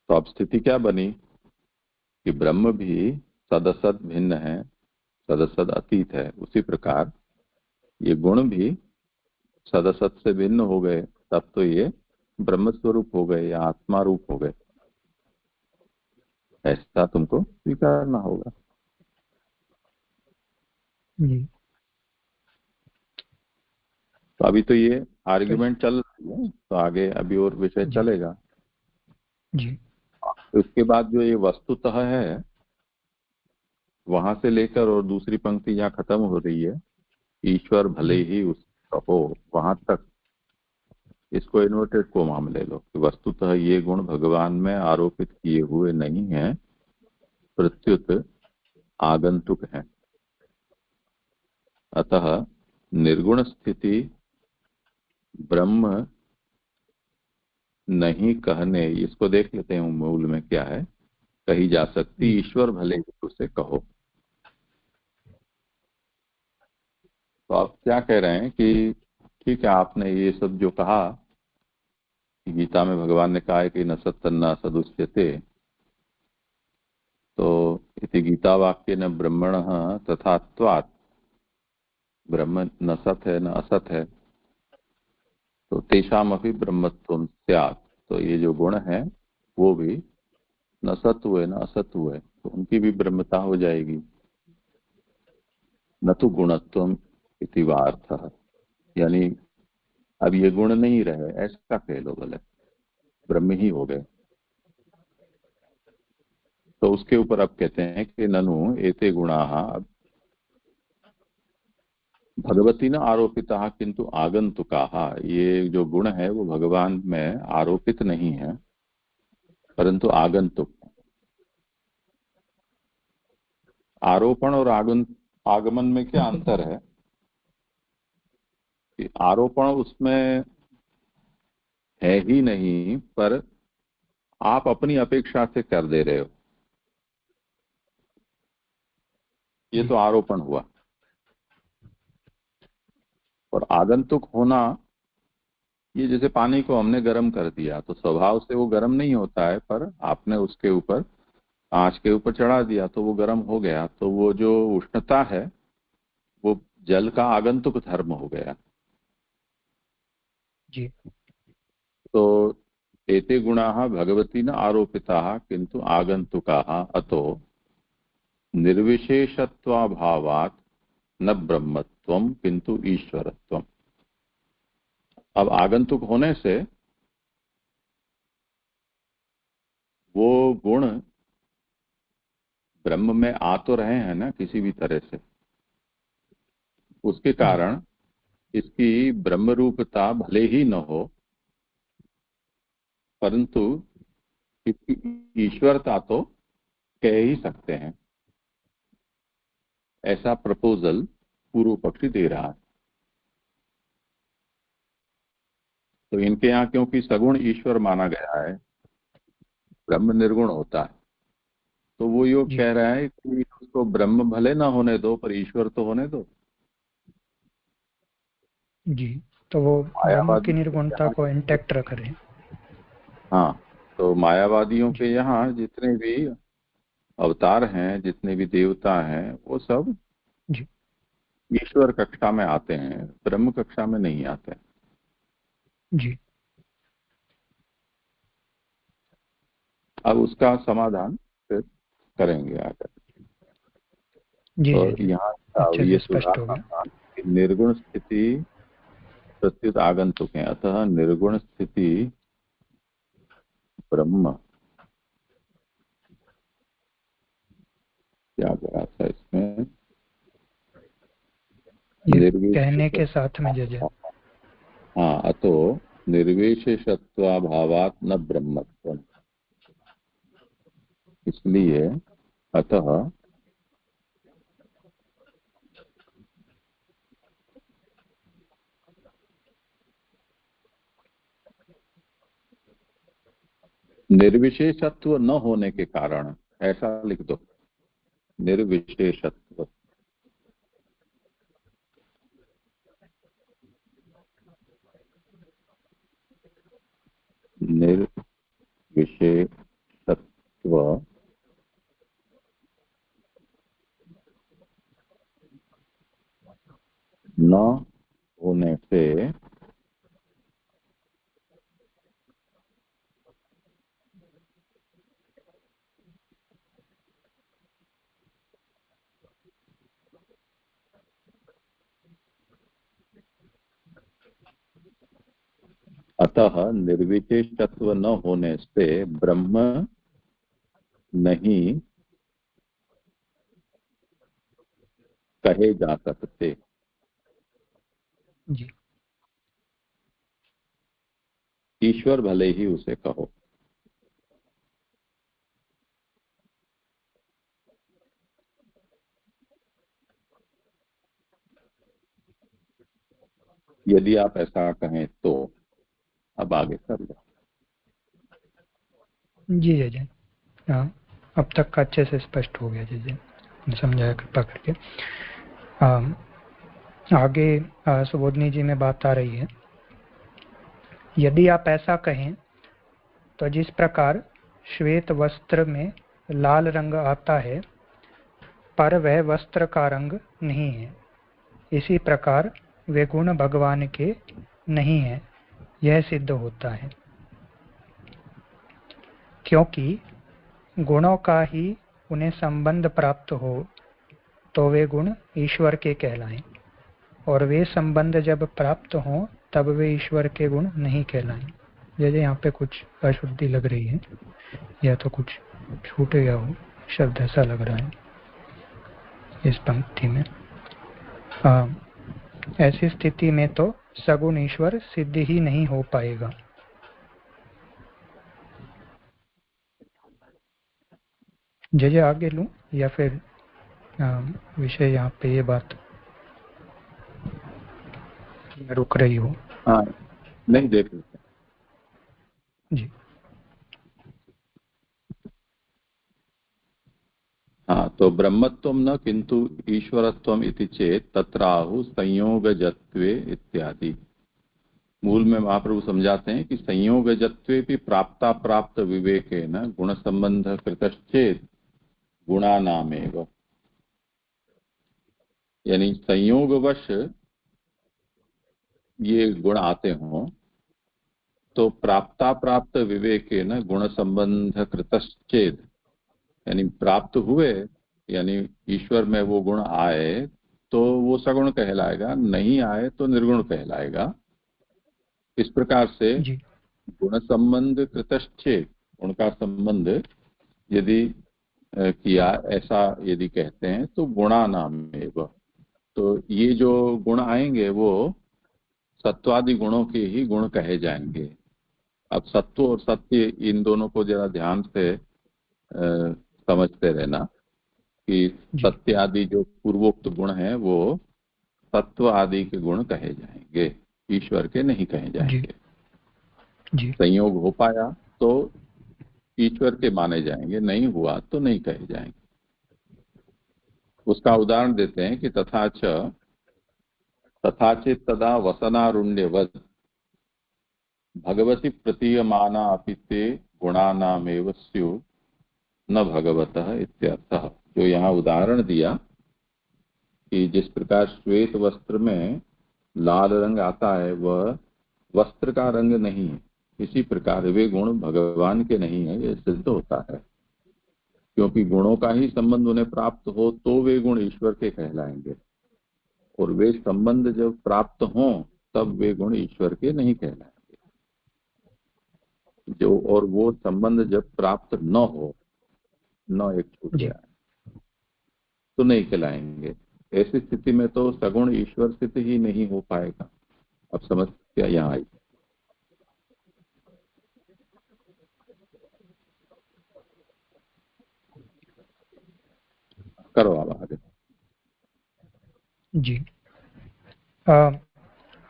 तो अब स्थिति क्या बनी कि ब्रह्म भी सदसद भिन्न है, सदसद अतीत है। उसी प्रकार ये गुण भी सदसत से भिन्न हो गए, तब तो ये ब्रह्म स्वरूप हो गए या आत्मा रूप हो गए। ऐसा तुमको स्वीकारना होगा। जी। तो अभी तो ये तो आर्ग्यूमेंट चल रही है, तो आगे अभी और विषय जी। चलेगा। जी। तो उसके बाद जो ये वस्तुतः है, वहां से लेकर और दूसरी पंक्ति जहाँ खत्म हो रही है, ईश्वर भले जी। ही उसका हो, वहां तक इसको इन्वर्टेड कोमा में ले लो कि वस्तुतः ये गुण भगवान में आरोपित किए हुए नहीं है, प्रत्युत आगंतुक है। अतः निर्गुण स्थिति ब्रह्म नहीं कहने, इसको देख लेते हैं मूल में क्या है, कही जा सकती जी। ईश्वर भले ही उसे कहो। तो आप क्या कह रहे हैं कि ठीक है, आपने ये सब जो कहा, गीता में भगवान ने कहा है कि न सत्तन्ना सदुच्यते, तो इति गीता वाक्य न ब्रह्मण तथात्वात्, ब्रह्म न सत है न असत है, तो तेषाम अभी ब्रह्मत्वम स्यात्, तो ये जो गुण है वो भी न सत्व है न असत्व है, तो उनकी भी ब्रह्मता हो जाएगी। न तो गुणत्वम इति वा अर्थः, यानी अब ये गुण नहीं रहे, ऐसा कह लो, गलत, ब्रह्म ही हो गए। तो उसके ऊपर अब कहते हैं कि ननु एते गुणाः भगवती न आरोपिता किंतु आगंतुकाः, ये जो गुण है वो भगवान में आरोपित नहीं है परंतु आगंतुक। आरोपण और आगमन में क्या अंतर है कि आरोपण उसमें है ही नहीं, पर आप अपनी अपेक्षा से कर दे रहे हो, ये तो आरोपण हुआ। और आगंतुक होना, ये जैसे पानी को हमने गर्म कर दिया तो स्वभाव से वो गर्म नहीं होता है, पर आपने उसके ऊपर आंच के ऊपर चढ़ा दिया तो वो गर्म हो गया, तो वो जो उष्णता है वो जल का आगंतुक धर्म हो गया। जी तो एते गुणाः भगवती न आरोपिताः किंतु आगंतुकाः अतो निर्विशेषत्वाभावात् न ब्रह्मत्वम किंतु ईश्वरत्वम। अब आगंतुक होने से वो गुण ब्रह्म में आ तो रहे हैं ना किसी भी तरह से, उसके कारण इसकी ब्रह्म रूपता भले ही न हो परंतु इसकी ईश्वरता तो कह ही सकते हैं, ऐसा प्रपोजल पूर्व पक्षी दे रहा है। तो इनके यहाँ क्योंकि सगुण ईश्वर माना गया है, ब्रह्म निर्गुण होता है, तो वो योग जी कह रहा है कि उसको ब्रह्म भले ना होने दो पर ईश्वर तो होने दो। जी, तो वो ब्रह्म की मायावादी निर्गुणता को इंटैक्ट रख रहे हैं। हाँ, तो मायावादियों जी के यहाँ जितने भी अवतार हैं, जितने भी देवता हैं, वो सब जी ईश्वर कक्षा में आते हैं, ब्रह्म कक्षा में नहीं आते। जी अब उसका समाधान फिर करेंगे आकर। जी तो जी जी, यहाँ अब अच्छे ये से स्पष्ट हो सुधारना गया। था कि निर्गुण स्थिति प्रत्युत आगंतुक है, अतः निर्गुण स्थिति ब्रह्म, क्या करा था इसमें, ये कहने निर्विशेष, के साथ में जय। हाँ, अतो निर्विशेषत्वाभावात् न ब्रह्मत्वम्, इसलिए अतः निर्विशेषत्व न होने के कारण, ऐसा लिख दो, निर्विशेषत्व, निर्विशेषत्व न होने से अतः निर्विशेषत्व न होने से ब्रह्म नहीं कहे जा सकते। जी ईश्वर भले ही उसे कहो। यदि आप ऐसा कहें तो अब आगे कर लो। जी जय जय। हाँ, अब तक का अच्छे से स्पष्ट हो गया जय जय, समझाया कृपा करके। आगे सुबोधनी जी में बात आ रही है, यदि आप ऐसा कहें तो जिस प्रकार श्वेत वस्त्र में लाल रंग आता है पर वह वस्त्र का रंग नहीं है, इसी प्रकार वे गुण भगवान के नहीं है, यह सिद्ध होता है। क्योंकि गुणों का ही उन्हें संबंध प्राप्त हो तो वे गुण ईश्वर के कहलाएं, और वे संबंध जब प्राप्त हों तब वे ईश्वर के गुण नहीं कहलाएं। जैसे यहाँ पे कुछ अशुद्धि लग रही है या तो कुछ छूट गया हो, शब्द ऐसा लग रहा है इस पंक्ति में। ऐसी स्थिति में तो सगुण ईश्वर सिद्ध ही नहीं हो पाएगा। जय आगे लूं या फिर विषय यहाँ पे ये बात रुक रही हो? हाँ, नहीं देख लेते जी। हाँ, तो ब्रह्मत्वम न किंतु ईश्वरत्वम इति चेत तत्राहु संयोगजत्वे इत्यादि। मूल में महाप्रभु समझाते हैं कि संयोगजत्वे भी प्राप्ता प्राप्त विवेकेन गुण संबंध कृतश्चेत गुणानामेव, यानी संयोगवश ये गुण आते हों तो प्राप्ता प्राप्त विवेकेन गुण संबंध कृतश्चेत, यानी प्राप्त हुए यानी ईश्वर में वो गुण आए तो वो सगुण कहलाएगा, नहीं आए तो निर्गुण कहलाएगा। इस प्रकार से जी। गुण संबंध कृतश्चेत, उनका संबंध यदि किया, ऐसा यदि कहते हैं तो गुणा नाम एवं, तो ये जो गुण आएंगे वो सत्वादि गुणों के ही गुण कहे जाएंगे। अब सत्व और सत्य इन दोनों को जरा ध्यान से समझते रहना कि सत्य आदि जो पूर्वोक्त गुण हैं वो सत्व आदि के गुण कहे जाएंगे, ईश्वर के नहीं कहे जाएंगे। जी। संयोग हो पाया तो ईश्वर के माने जाएंगे, नहीं हुआ तो नहीं कहे जाएंगे। उसका उदाहरण देते हैं कि तथाचित तदा वसनारुण्यवत् भगवती प्रतीयमाना अपि ते गुणानामेव स्युः न भगवतः इत्यर्थः। जो यहाँ उदाहरण दिया कि जिस प्रकार श्वेत वस्त्र में लाल रंग आता है वह वस्त्र का रंग नहीं है, इसी प्रकार वे गुण भगवान के नहीं है, यह सिद्ध होता है। क्योंकि गुणों का ही संबंध उन्हें प्राप्त हो तो वे गुण ईश्वर के कहलाएंगे, और वे संबंध जब प्राप्त हों तब वे गुण ईश्वर के नहीं कहलाएंगे। जो और वो संबंध जब प्राप्त न हो, न एक छूट गया तो नहीं कहलाएंगे। ऐसी स्थिति में तो सगुण ईश्वर सिद्ध ही नहीं हो पाएगा। अब समस्या यहाँ आई। करो आप आगे। जी।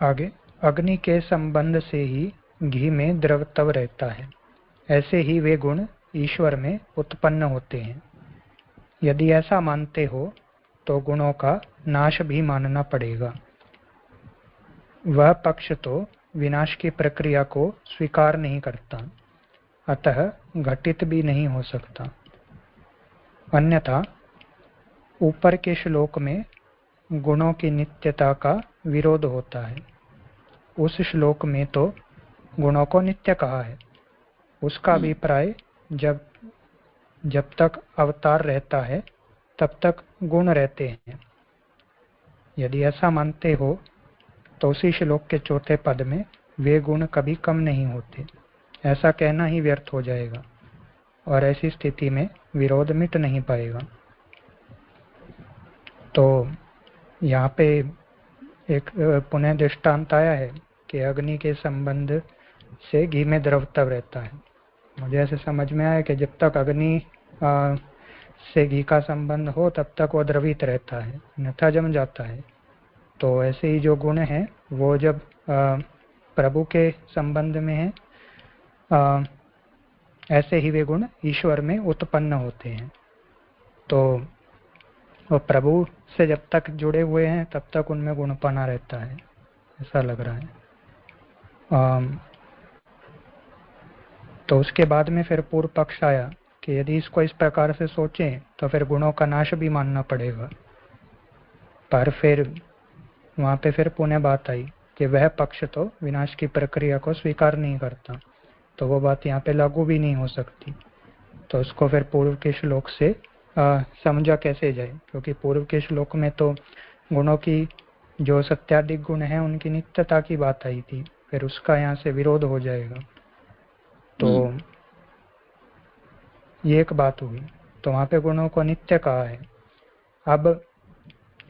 आगे, अग्नि के संबंध से ही घी में द्रवत्व रहता है, ऐसे ही वे गुण ईश्वर में उत्पन्न होते हैं। यदि ऐसा मानते हो तो गुणों का नाश भी मानना पड़ेगा। वह पक्ष तो विनाश की प्रक्रिया को स्वीकार नहीं करता, अतः घटित भी नहीं हो सकता। अन्यथा ऊपर के श्लोक में गुणों की नित्यता का विरोध होता है। उस श्लोक में तो गुणों को नित्य कहा है। उसका अभिप्राय जब तक अवतार रहता है तब तक गुण रहते हैं। यदि ऐसा मानते हो तो उसी श्लोक के चौथे पद में वे गुण कभी कम नहीं होते, ऐसा कहना ही व्यर्थ हो जाएगा, और ऐसी स्थिति में विरोध मिट नहीं पाएगा। तो यहाँ पे एक पुनः दृष्टांत आया है कि अग्नि के संबंध से घी में द्रवत्व रहता है। मुझे ऐसे समझ में आया कि जब तक अग्नि से घी का संबंध हो तब तक वो द्रवित रहता है, अन्यथा जम जाता है। तो ऐसे ही जो गुण हैं वो जब प्रभु के संबंध में है, ऐसे ही वे गुण ईश्वर में उत्पन्न होते हैं। तो वो प्रभु से जब तक जुड़े हुए हैं तब तक उनमें गुणपना रहता है, ऐसा लग रहा है। तो उसके बाद में फिर पूर्व पक्ष आया कि यदि इसको इस प्रकार से सोचें तो फिर गुणों का नाश भी मानना पड़ेगा। पर फिर वहाँ पे फिर पुनः बात आई कि वह पक्ष तो विनाश की प्रक्रिया को स्वीकार नहीं करता, तो वो बात यहाँ पे लागू भी नहीं हो सकती। तो उसको फिर पूर्व के श्लोक से समझा कैसे जाए, क्योंकि पूर्व के श्लोक में तो गुणों की जो सत्याधिक गुण है उनकी नित्यता की बात आई थी, फिर उसका यहाँ से विरोध हो जाएगा। तो ये एक बात हुई, तो वहाँ पे गुणों को नित्य कहा है। अब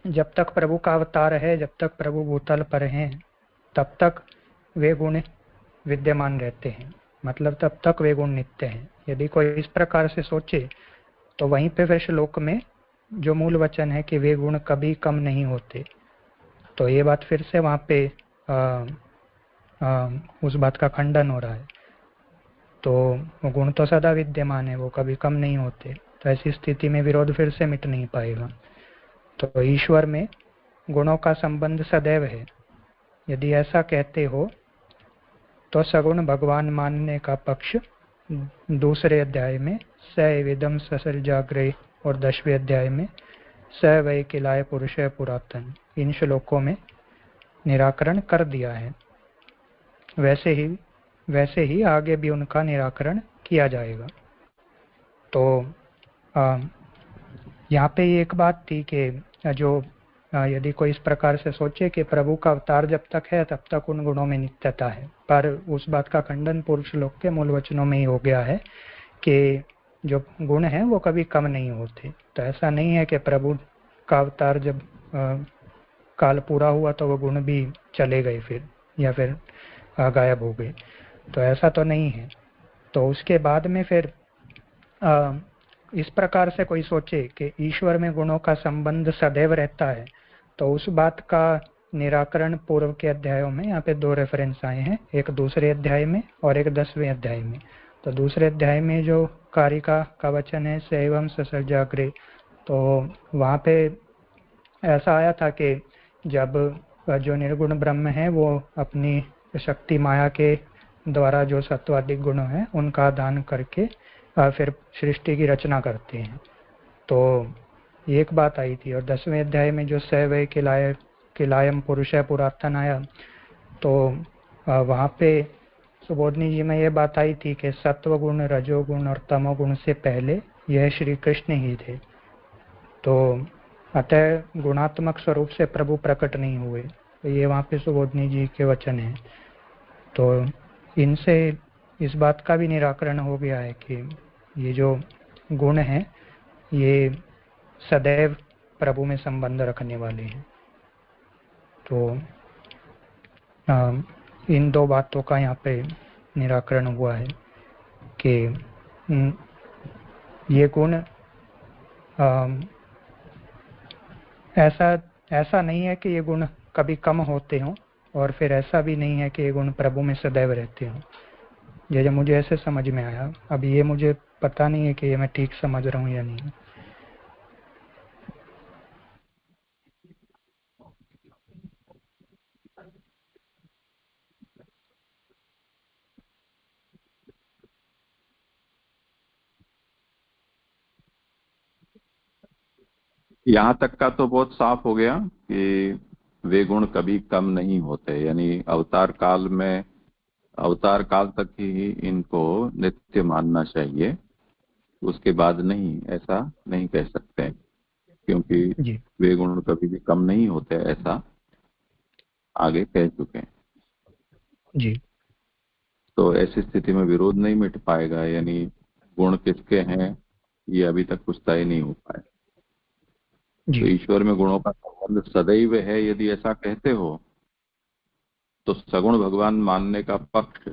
जब तक प्रभु का अवतार है, जब तक प्रभु भूतल पर हैं, तब तक वे गुण विद्यमान रहते हैं, मतलब तब तक वे गुण नित्य हैं। यदि कोई इस प्रकार से सोचे तो वहीं पे फिर श्लोक में जो मूल वचन है कि वे गुण कभी कम नहीं होते, तो ये बात फिर से वहाँ पे उस बात का खंडन हो रहा है। तो वो गुण तो सदा विद्यमान है, वो कभी कम नहीं होते, तो ऐसी स्थिति में विरोध फिर से मिट नहीं पाएगा। तो ईश्वर में गुणों का संबंध सदैव है। यदि ऐसा कहते हो तो सगुण भगवान मानने का पक्ष दूसरे अध्याय में स एविदम ससर्जाग्रे और 10वें अध्याय में स वै किलाय पुरुष पुरातन, इन श्लोकों में निराकरण कर दिया है। वैसे ही आगे भी उनका निराकरण किया जाएगा। तो यहाँ पे एक बात थी कि जो यदि कोई इस प्रकार से सोचे कि प्रभु का अवतार जब तक है तब तक उन गुणों में नित्यता है, पर उस बात का खंडन पूर्व श्लोक के मूल वचनों में ही हो गया है कि जो गुण हैं वो कभी कम नहीं होते। तो ऐसा नहीं है कि प्रभु का अवतार जब काल पूरा हुआ तो वो गुण भी चले गए फिर, या फिर गायब हो गए, तो ऐसा तो नहीं है। तो उसके बाद में फिर इस प्रकार से कोई सोचे कि ईश्वर में गुणों का संबंध सदैव रहता है, तो उस बात का निराकरण पूर्व के अध्यायों में यहाँ पे 2 रेफरेंस आए हैं, एक दूसरे अध्याय में और एक 10वें अध्याय में। तो दूसरे अध्याय में जो कारिका का वचन है सैवम ससर्जाग्रे, तो वहाँ पे ऐसा आया था कि जब जो निर्गुण ब्रह्म है वो अपनी शक्ति माया के द्वारा जो सत्वाधिक गुण है उनका दान करके फिर सृष्टि की रचना करते हैं। तो एक बात आई थी। और 10वें अध्याय में जो सवै किलायम पुरुष पुरातन आया, तो वहाँ पे सुबोधनी जी में ये बात आई थी कि सत्व गुण, रजोगुण और तमोगुण से पहले यह श्री कृष्ण ही थे। तो अतः गुणात्मक स्वरूप से प्रभु प्रकट नहीं हुए, तो ये वहाँ पे सुबोधनी जी के वचन है। तो इनसे इस बात का भी निराकरण हो गया है कि ये जो गुण हैं ये सदैव प्रभु में संबंध रखने वाले हैं। तो इन 2 बातों का यहाँ पे निराकरण हुआ है कि ये गुण ऐसा नहीं है कि ये गुण कभी कम होते हों, और फिर ऐसा भी नहीं है कि ये गुण प्रभु में सदैव रहते हों। ये मुझे ऐसे समझ में आया। अब ये मुझे पता नहीं है कि ये मैं ठीक समझ रहा हूँ या नहीं। यहाँ तक का तो बहुत साफ हो गया कि वे गुण कभी कम नहीं होते, यानी अवतार काल तक ही इनको नित्य मानना चाहिए, उसके बाद नहीं, ऐसा नहीं कह सकते, क्योंकि जी वे गुण कभी भी कम नहीं होते, ऐसा आगे कह चुके हैं। जी तो ऐसी स्थिति में विरोध नहीं मिट पाएगा, यानी गुण किसके हैं ये अभी तक कुछ तय नहीं हो पाया। तो जी ईश्वर में गुणों का संबंध सदैव है, यदि ऐसा कहते हो तो सगुण भगवान मानने का पक्ष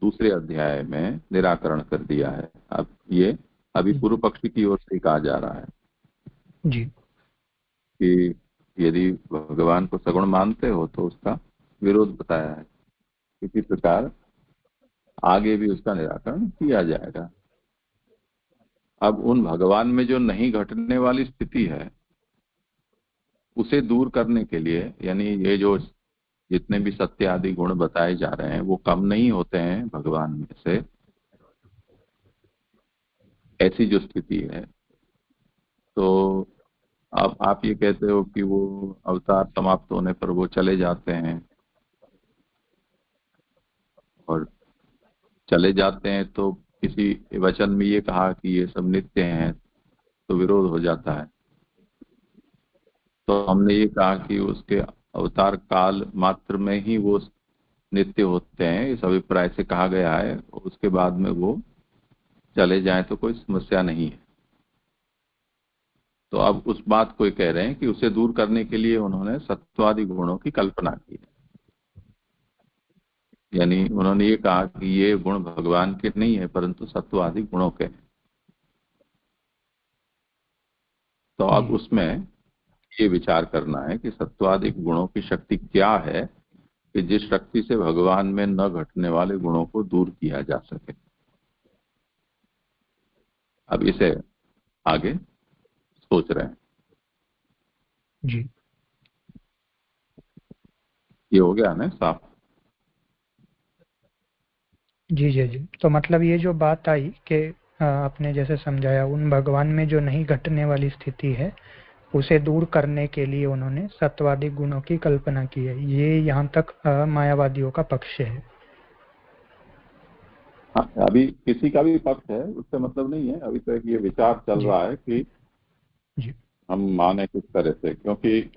दूसरे अध्याय में निराकरण कर दिया है। अब ये अभी पूर्व पक्षी की ओर से कहा जा रहा है जी कि यदि भगवान को सगुण मानते हो तो उसका विरोध बताया है, इसी प्रकार आगे भी उसका निराकरण किया जाएगा। अब उन भगवान में जो नहीं घटने वाली स्थिति है उसे दूर करने के लिए, यानी ये जो जितने भी सत्य आदि गुण बताए जा रहे हैं वो कम नहीं होते हैं भगवान में से, ऐसी जो स्थिति है। तो अब आप ये कहते हो कि वो अवतार समाप्त होने पर वो चले जाते हैं, और चले जाते हैं तो किसी वचन में ये कहा कि ये सब नित्य हैं, तो विरोध हो जाता है। तो हमने ये कहा कि उसके अवतार काल मात्र में ही वो नित्य होते हैं, इस अभिप्राय से कहा गया है। उसके बाद में वो चले जाएं तो कोई समस्या नहीं है। तो अब उस बात को कह रहे हैं कि उसे दूर करने के लिए उन्होंने सत्वादि गुणों की कल्पना की है। यानी उन्होंने ये कहा कि ये गुण भगवान के नहीं है परंतु सत्वादि गुणों के हैं। तो अब जी उसमें ये विचार करना है कि सत्वादि गुणों की शक्ति क्या है कि जिस शक्ति से भगवान में न घटने वाले गुणों को दूर किया जा सके। अब इसे आगे सोच रहे हैं। जी ये हो गया ना साफ? जी जी जी। तो मतलब ये जो बात आई कि आपने जैसे समझाया, उन भगवान में जो नहीं घटने वाली स्थिति है उसे दूर करने के लिए उन्होंने सत्वादि गुणों की कल्पना की है। ये यहाँ तक मायावादियों का पक्ष है। हाँ, अभी किसी का भी पक्ष है उससे मतलब नहीं है। अभी तक ये विचार चल जी रहा है कि जी हम माने किस तरह से, क्योंकि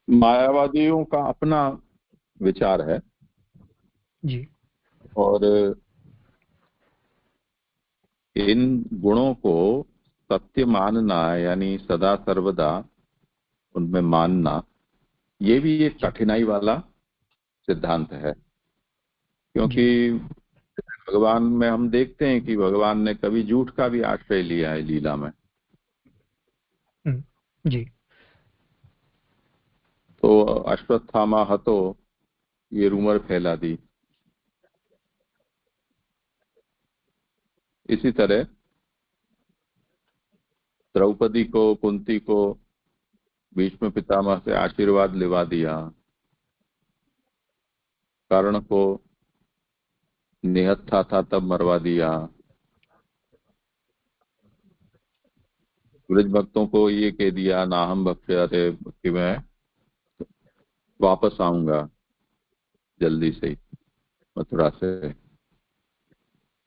मायावादियों का अपना विचार है। जी और इन गुणों को सत्य मानना, यानी सदा सर्वदा उनमें मानना, ये भी एक जी कठिनाई वाला सिद्धांत है। जी क्योंकि भगवान में हम देखते हैं कि भगवान ने कभी झूठ का भी आश्रय लिया है लीला में। जी तो अश्वत्थामा हतो, ये रूमर फैला दी। इसी तरह द्रौपदी को, कुंती को भीष्म पितामह से आशीर्वाद लिवा दिया। कर्ण को निहत्था था तब मरवा दिया। ब्रज भक्तों को ये कह दिया ना हम भक्ष्यते, कि मैं वापस आऊंगा जल्दी से ही मथुरा से।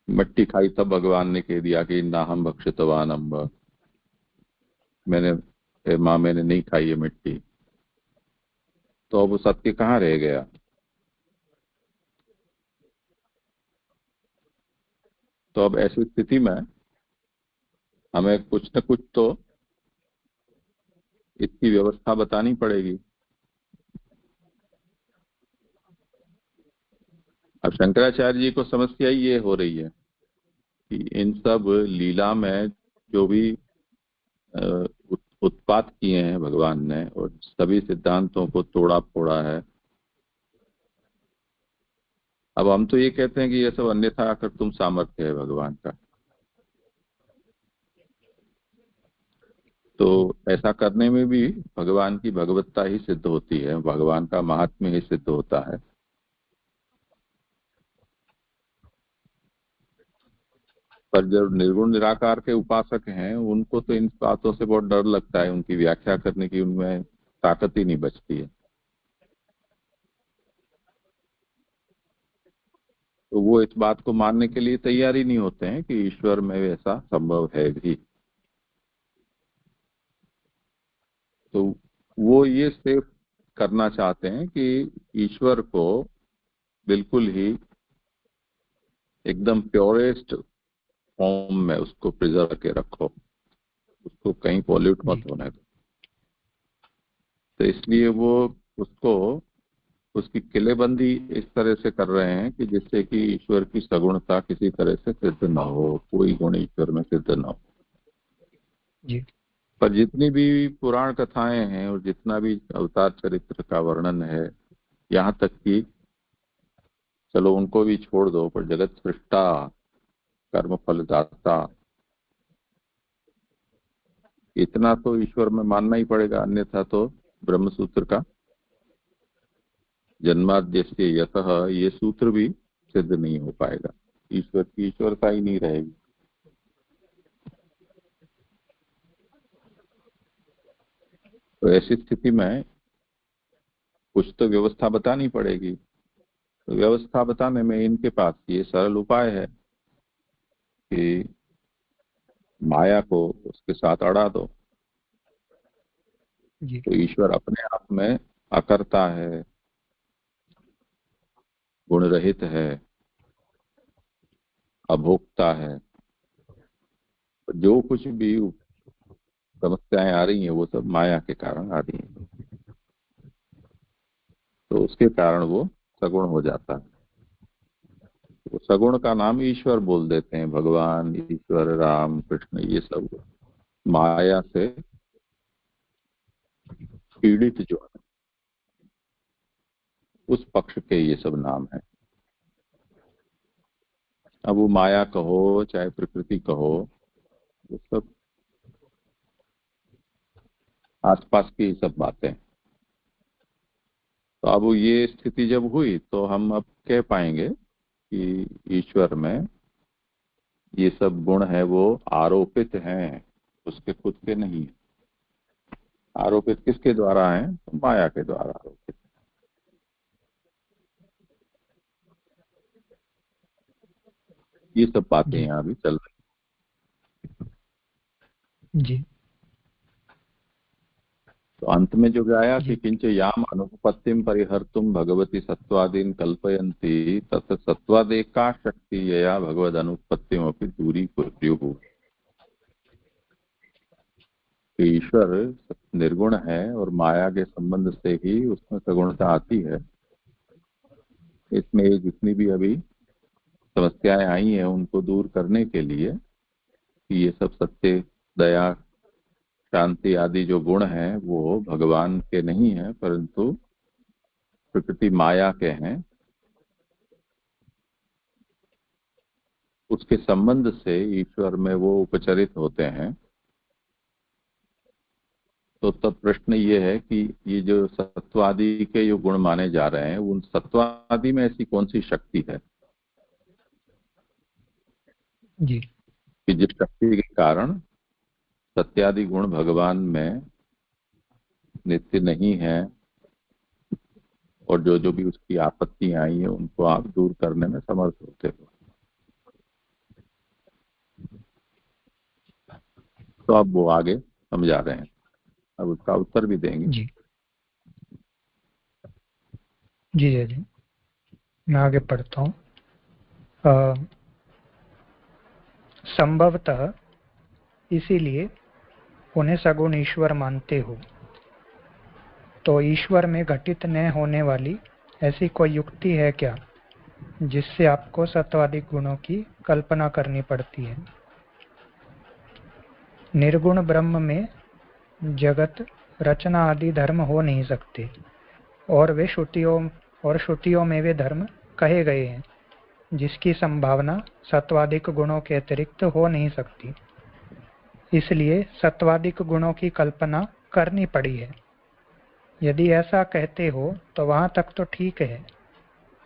मिट्टी खाई तब भगवान ने कह दिया कि ना हम भक्षितवान अम्ब, मैंने माँ मैंने नहीं खाई है मिट्टी। तो अब वो सत्य कहाँ रह गया? तो अब ऐसी स्थिति में हमें कुछ न कुछ तो इसकी व्यवस्था बतानी पड़ेगी। अब शंकराचार्य जी को समस्या ये हो रही है कि इन सब लीला में जो भी उत्पात किए हैं भगवान ने और सभी सिद्धांतों को तोड़ा फोड़ा है। अब हम तो ये कहते हैं कि ये सब अन्यथा आकर तुम सामर्थ्य है भगवान का। तो ऐसा करने में भी भगवान की भगवत्ता ही सिद्ध होती है, भगवान का महात्म्य ही सिद्ध होता है। पर जो निर्गुण निराकार के उपासक हैं उनको तो इन बातों से बहुत डर लगता है, उनकी व्याख्या करने की उनमें ताकत ही नहीं बचती है। तो वो इस बात को मानने के लिए तैयार ही नहीं होते हैं कि ईश्वर में ऐसा संभव है भी। तो वो ये सिर्फ करना चाहते हैं कि ईश्वर को बिल्कुल ही एकदम प्योरेस्ट फॉर्म में उसको प्रिजर्व के रखो, उसको कहीं पॉल्यूट जी मत होने दो। तो इसलिए वो उसको, उसकी किलेबंदी इस तरह से कर रहे हैं कि जिससे कि ईश्वर की सगुणता किसी तरह से सिद्ध न हो, कोई गुण ईश्वर में सिद्ध न हो। जी पर जितनी भी पुराण कथाएं हैं और जितना भी अवतार चरित्र का वर्णन है, यहाँ तक कि चलो उनको भी छोड़ दो, पर जगत सृष्टा, कर्म फलदाता, इतना तो ईश्वर में मानना ही पड़ेगा, अन्यथा तो ब्रह्म सूत्र का जन्माद्यस्य यतः ये सूत्र भी सिद्ध नहीं हो पाएगा, ईश्वर की ईश्वरता ही नहीं रहेगी। तो ऐसी स्थिति में कुछ तो व्यवस्था बतानी पड़ेगी। तो व्यवस्था बताने में इनके पास ये सरल उपाय है कि माया को उसके साथ अड़ा दो। तो ईश्वर अपने आप में अकर्ता है, गुण रहित है, अभोक्ता है। जो कुछ भी समस्याएं आ रही हैं वो सब माया के कारण आ रही हैं, तो उसके कारण वो सगुण हो जाता है। तो सगुण का नाम ईश्वर बोल देते हैं, भगवान, ईश्वर, राम, कृष्ण, ये सब माया से पीड़ित जो है उस पक्ष के ये सब नाम है। अब वो माया कहो चाहे प्रकृति कहो, वो सब आसपास की सब बातें। तो अब ये स्थिति जब हुई तो हम अब कह पाएंगे कि ईश्वर में ये सब गुण है वो आरोपित हैं, उसके खुद के नहीं। आरोपित किसके द्वारा है? तो माया के द्वारा आरोपित। ये सब बातें यहाँ भी चल रही जी। तो अंत में जो गाया कि किंच याम अनुपत्तिम परिहर्तुम भगवती सत्वादीन कल्पयंती तत् सत्वादेका शक्ति यया भगवद अनुपत्तिम अपनी दूरी कुर्युः। ईश्वर निर्गुण है और माया के संबंध से ही उसमें सगुणता आती है। इसमें जितनी भी अभी समस्याएं आई हैं उनको दूर करने के लिए ये सब सत्य, दया, शांति आदि जो गुण हैं वो भगवान के नहीं है परंतु प्रकृति माया के हैं। उसके संबंध से ईश्वर में वो उपचरित होते हैं। तो तब प्रश्न ये है कि ये जो सत्वादि के जो गुण माने जा रहे हैं उन सत्वादि में ऐसी कौन सी शक्ति है जी कि जिस शक्ति के कारण सत्यादि गुण भगवान में नित्य नहीं है और जो जो भी उसकी आपत्तियां आई है उनको आप दूर करने में समर्थ होते हो। तो अब वो आगे समझा रहे हैं, अब उसका उत्तर भी देंगे। जी जी जी जी मैं आगे पढ़ता हूँ। संभवतः इसीलिए उन्हें सगुण ईश्वर मानते हो। तो ईश्वर में घटित न होने वाली ऐसी कोई युक्ति है क्या जिससे आपको सत्वादि गुणों की कल्पना करनी पड़ती है? निर्गुण ब्रह्म में जगत रचना आदि धर्म हो नहीं सकते और श्रुतियों में वे धर्म कहे गए हैं जिसकी संभावना सत्वादिक गुणों के अतिरिक्त हो नहीं सकती। इसलिए सत्वादिक गुणों की कल्पना करनी पड़ी है। यदि ऐसा कहते हो तो वहां तक तो ठीक है।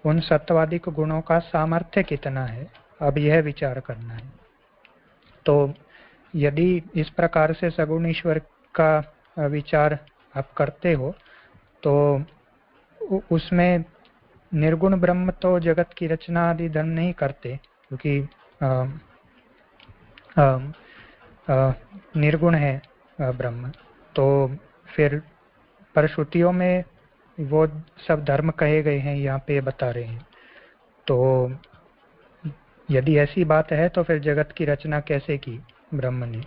उन सत्वादिक गुणों का सामर्थ्य कितना है, अब यह विचार करना है। तो यदि इस प्रकार से सगुण ईश्वर का विचार आप करते हो तो उसमें निर्गुण ब्रह्म तो जगत की रचना आदि धर्म नहीं करते क्योंकि निर्गुण है ब्रह्म। तो फिर परश्रुतियों में वो सब धर्म कहे गए हैं, यहाँ पे बता रहे हैं। तो यदि ऐसी बात है तो फिर जगत की रचना कैसे की ब्रह्म ने?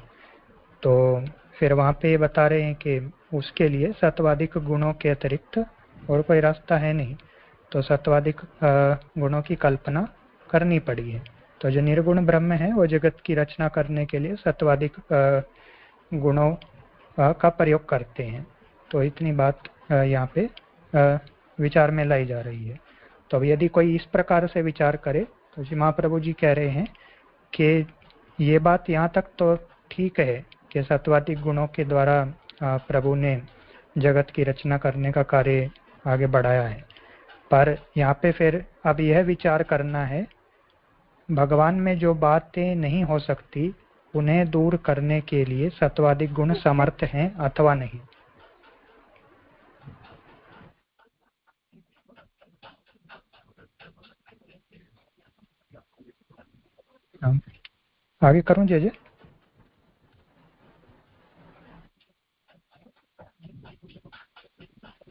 तो फिर वहाँ पे बता रहे हैं कि उसके लिए सत्वादिक गुणों के अतिरिक्त और कोई रास्ता है नहीं। तो सत्वादिक गुणों की कल्पना करनी पड़ी है। तो जो निर्गुण ब्रह्म है वो जगत की रचना करने के लिए सत्वादिक गुणों का प्रयोग करते हैं। तो इतनी बात यहाँ पे विचार में लाई जा रही है। तो अब यदि कोई इस प्रकार से विचार करे तो महाप्रभु जी कह रहे हैं कि ये बात यहाँ तक तो ठीक है कि सत्वादिक गुणों के द्वारा प्रभु ने जगत की रचना करने का कार्य आगे बढ़ाया है। पर यहाँ पे फिर अब यह विचार करना है, भगवान में जो बातें नहीं हो सकती उन्हें दूर करने के लिए सत्वादिक गुण समर्थ हैं अथवा नहीं। आगे करूं जय?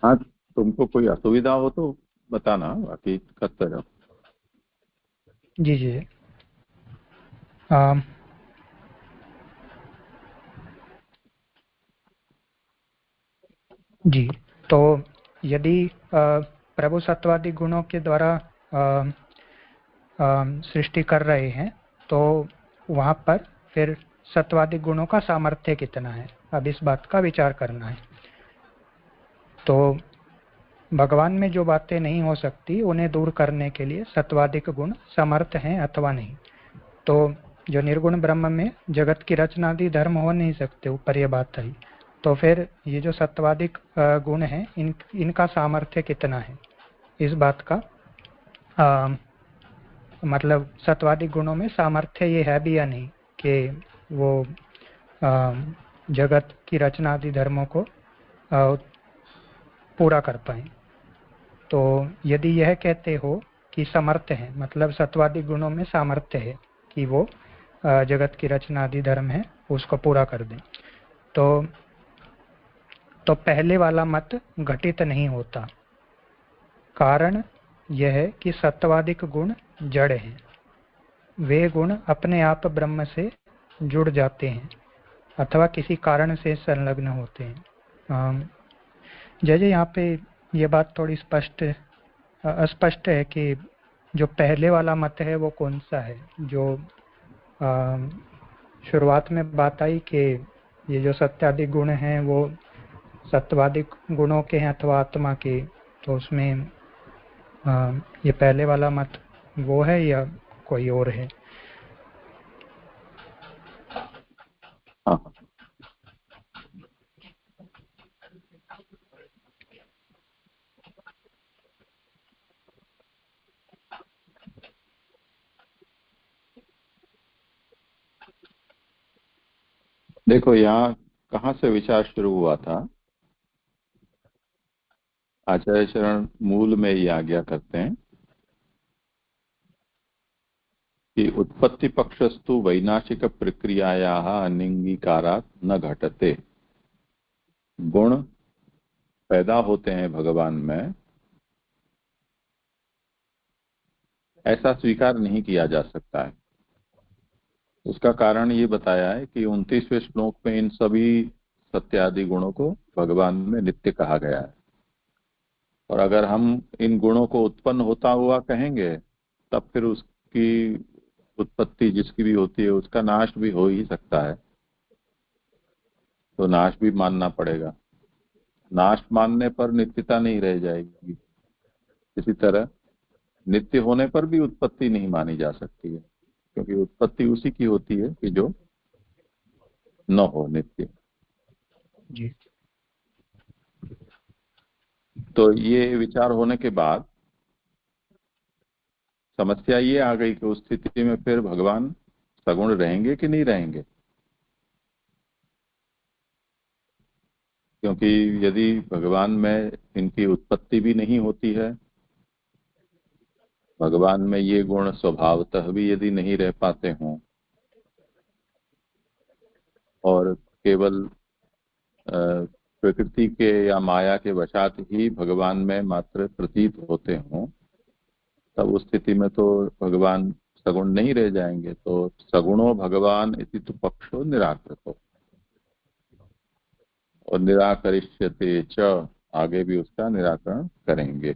हाँ, तुमको कोई असुविधा हो तो बताना, बाकी करते रहो। जी जी। जी, तो यदि प्रभु सत्वादि गुणों के द्वारा सृष्टि कर रहे हैं तो वहाँ पर फिर सत्वादि गुणों का सामर्थ्य कितना है, अब इस बात का विचार करना है। तो भगवान में जो बातें नहीं हो सकती उन्हें दूर करने के लिए सत्वादिक गुण समर्थ हैं अथवा नहीं। तो जो निर्गुण ब्रह्म में जगत की रचना आदि धर्म हो नहीं सकते, ऊपर ये बात आई, तो फिर ये जो सत्वादिक गुण हैं इनका सामर्थ्य कितना है, इस बात का मतलब सत्वादिक गुणों में सामर्थ्य ये है भी या नहीं कि वो जगत की रचना आदि धर्मों को पूरा कर पाए। तो यदि यह कहते हो कि समर्थ है, मतलब सत्वादिक गुणों में सामर्थ्य है कि वो जगत की रचना आदि धर्म है उसको पूरा कर दें, तो पहले वाला मत घटित नहीं होता। कारण यह है कि सत्वादिक गुण जड़ हैं, वे गुण अपने आप ब्रह्म से जुड़ जाते हैं अथवा किसी कारण से संलग्न होते हैं। जैसे यहाँ पे ये बात थोड़ी अस्पष्ट है कि जो पहले वाला मत है वो कौन सा है। जो शुरुआत में बात आई कि ये जो सत्यादि गुण हैं वो सत्वादिक गुणों के हैं अथवा आत्मा के, तो उसमें ये पहले वाला मत वो है या कोई और है? हाँ, देखो यहाँ कहाँ से विचार शुरू हुआ था। आचार्य चरण मूल में ये आज्ञा करते हैं कि उत्पत्ति पक्षस्तु वैनाशिक प्रक्रियाया अनिंगीकारात् न घटते। गुण पैदा होते हैं भगवान में, ऐसा स्वीकार नहीं किया जा सकता है। उसका कारण ये बताया है कि 29वें श्लोक में इन सभी सत्यादि गुणों को भगवान में नित्य कहा गया है, और अगर हम इन गुणों को उत्पन्न होता हुआ कहेंगे तब फिर उसकी उत्पत्ति जिसकी भी होती है उसका नाश भी हो ही सकता है, तो नाश भी मानना पड़ेगा। नाश मानने पर नित्यता नहीं रह जाएगी। इसी तरह नित्य होने पर भी उत्पत्ति नहीं मानी जा सकती है, क्योंकि उत्पत्ति उसी की होती है कि जो न हो नित्य। जी तो ये विचार होने के बाद समस्या ये आ गई कि उस स्थिति में फिर भगवान सगुण रहेंगे कि नहीं रहेंगे। क्योंकि यदि भगवान में इनकी उत्पत्ति भी नहीं होती है, भगवान में ये गुण स्वभावतः भी यदि नहीं रह पाते हों, और केवल प्रकृति के या माया के वशात ही भगवान में मात्र प्रतीत होते हों, तब उस स्थिति में तो भगवान सगुण नहीं रह जाएंगे। तो सगुणो भगवान इति तु पक्षो निराकृतो, और निराकरिष्यते च, आगे भी उसका निराकरण करेंगे।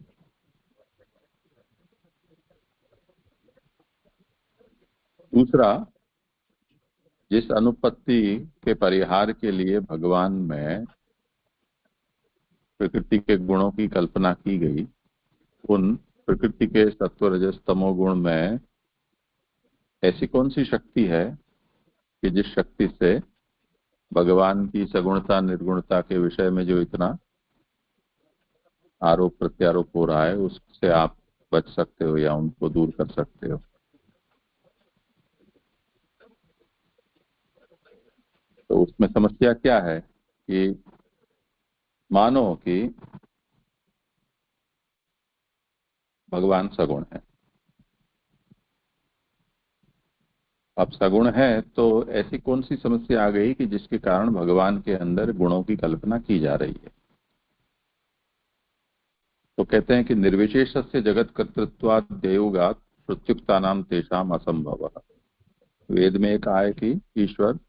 दूसरा, जिस अनुपत्ति के परिहार के लिए भगवान में प्रकृति के गुणों की कल्पना की गई, उन प्रकृति के सत्व रजस तमो गुण में ऐसी कौन सी शक्ति है कि जिस शक्ति से भगवान की सगुणता निर्गुणता के विषय में जो इतना आरोप प्रत्यारोप हो रहा है उससे आप बच सकते हो या उनको दूर कर सकते हो। तो उसमें समस्या क्या है कि मानो कि भगवान सगुण है। अब सगुण है तो ऐसी कौन सी समस्या आ गई कि जिसके कारण भगवान के अंदर गुणों की कल्पना की जा रही है। तो कहते हैं कि निर्विशेष से जगत कर्तृत्वाद ध्येयोगात प्रत्युक्ता नाम तेषाम असंभव। वेद में एक आए कि ईश्वर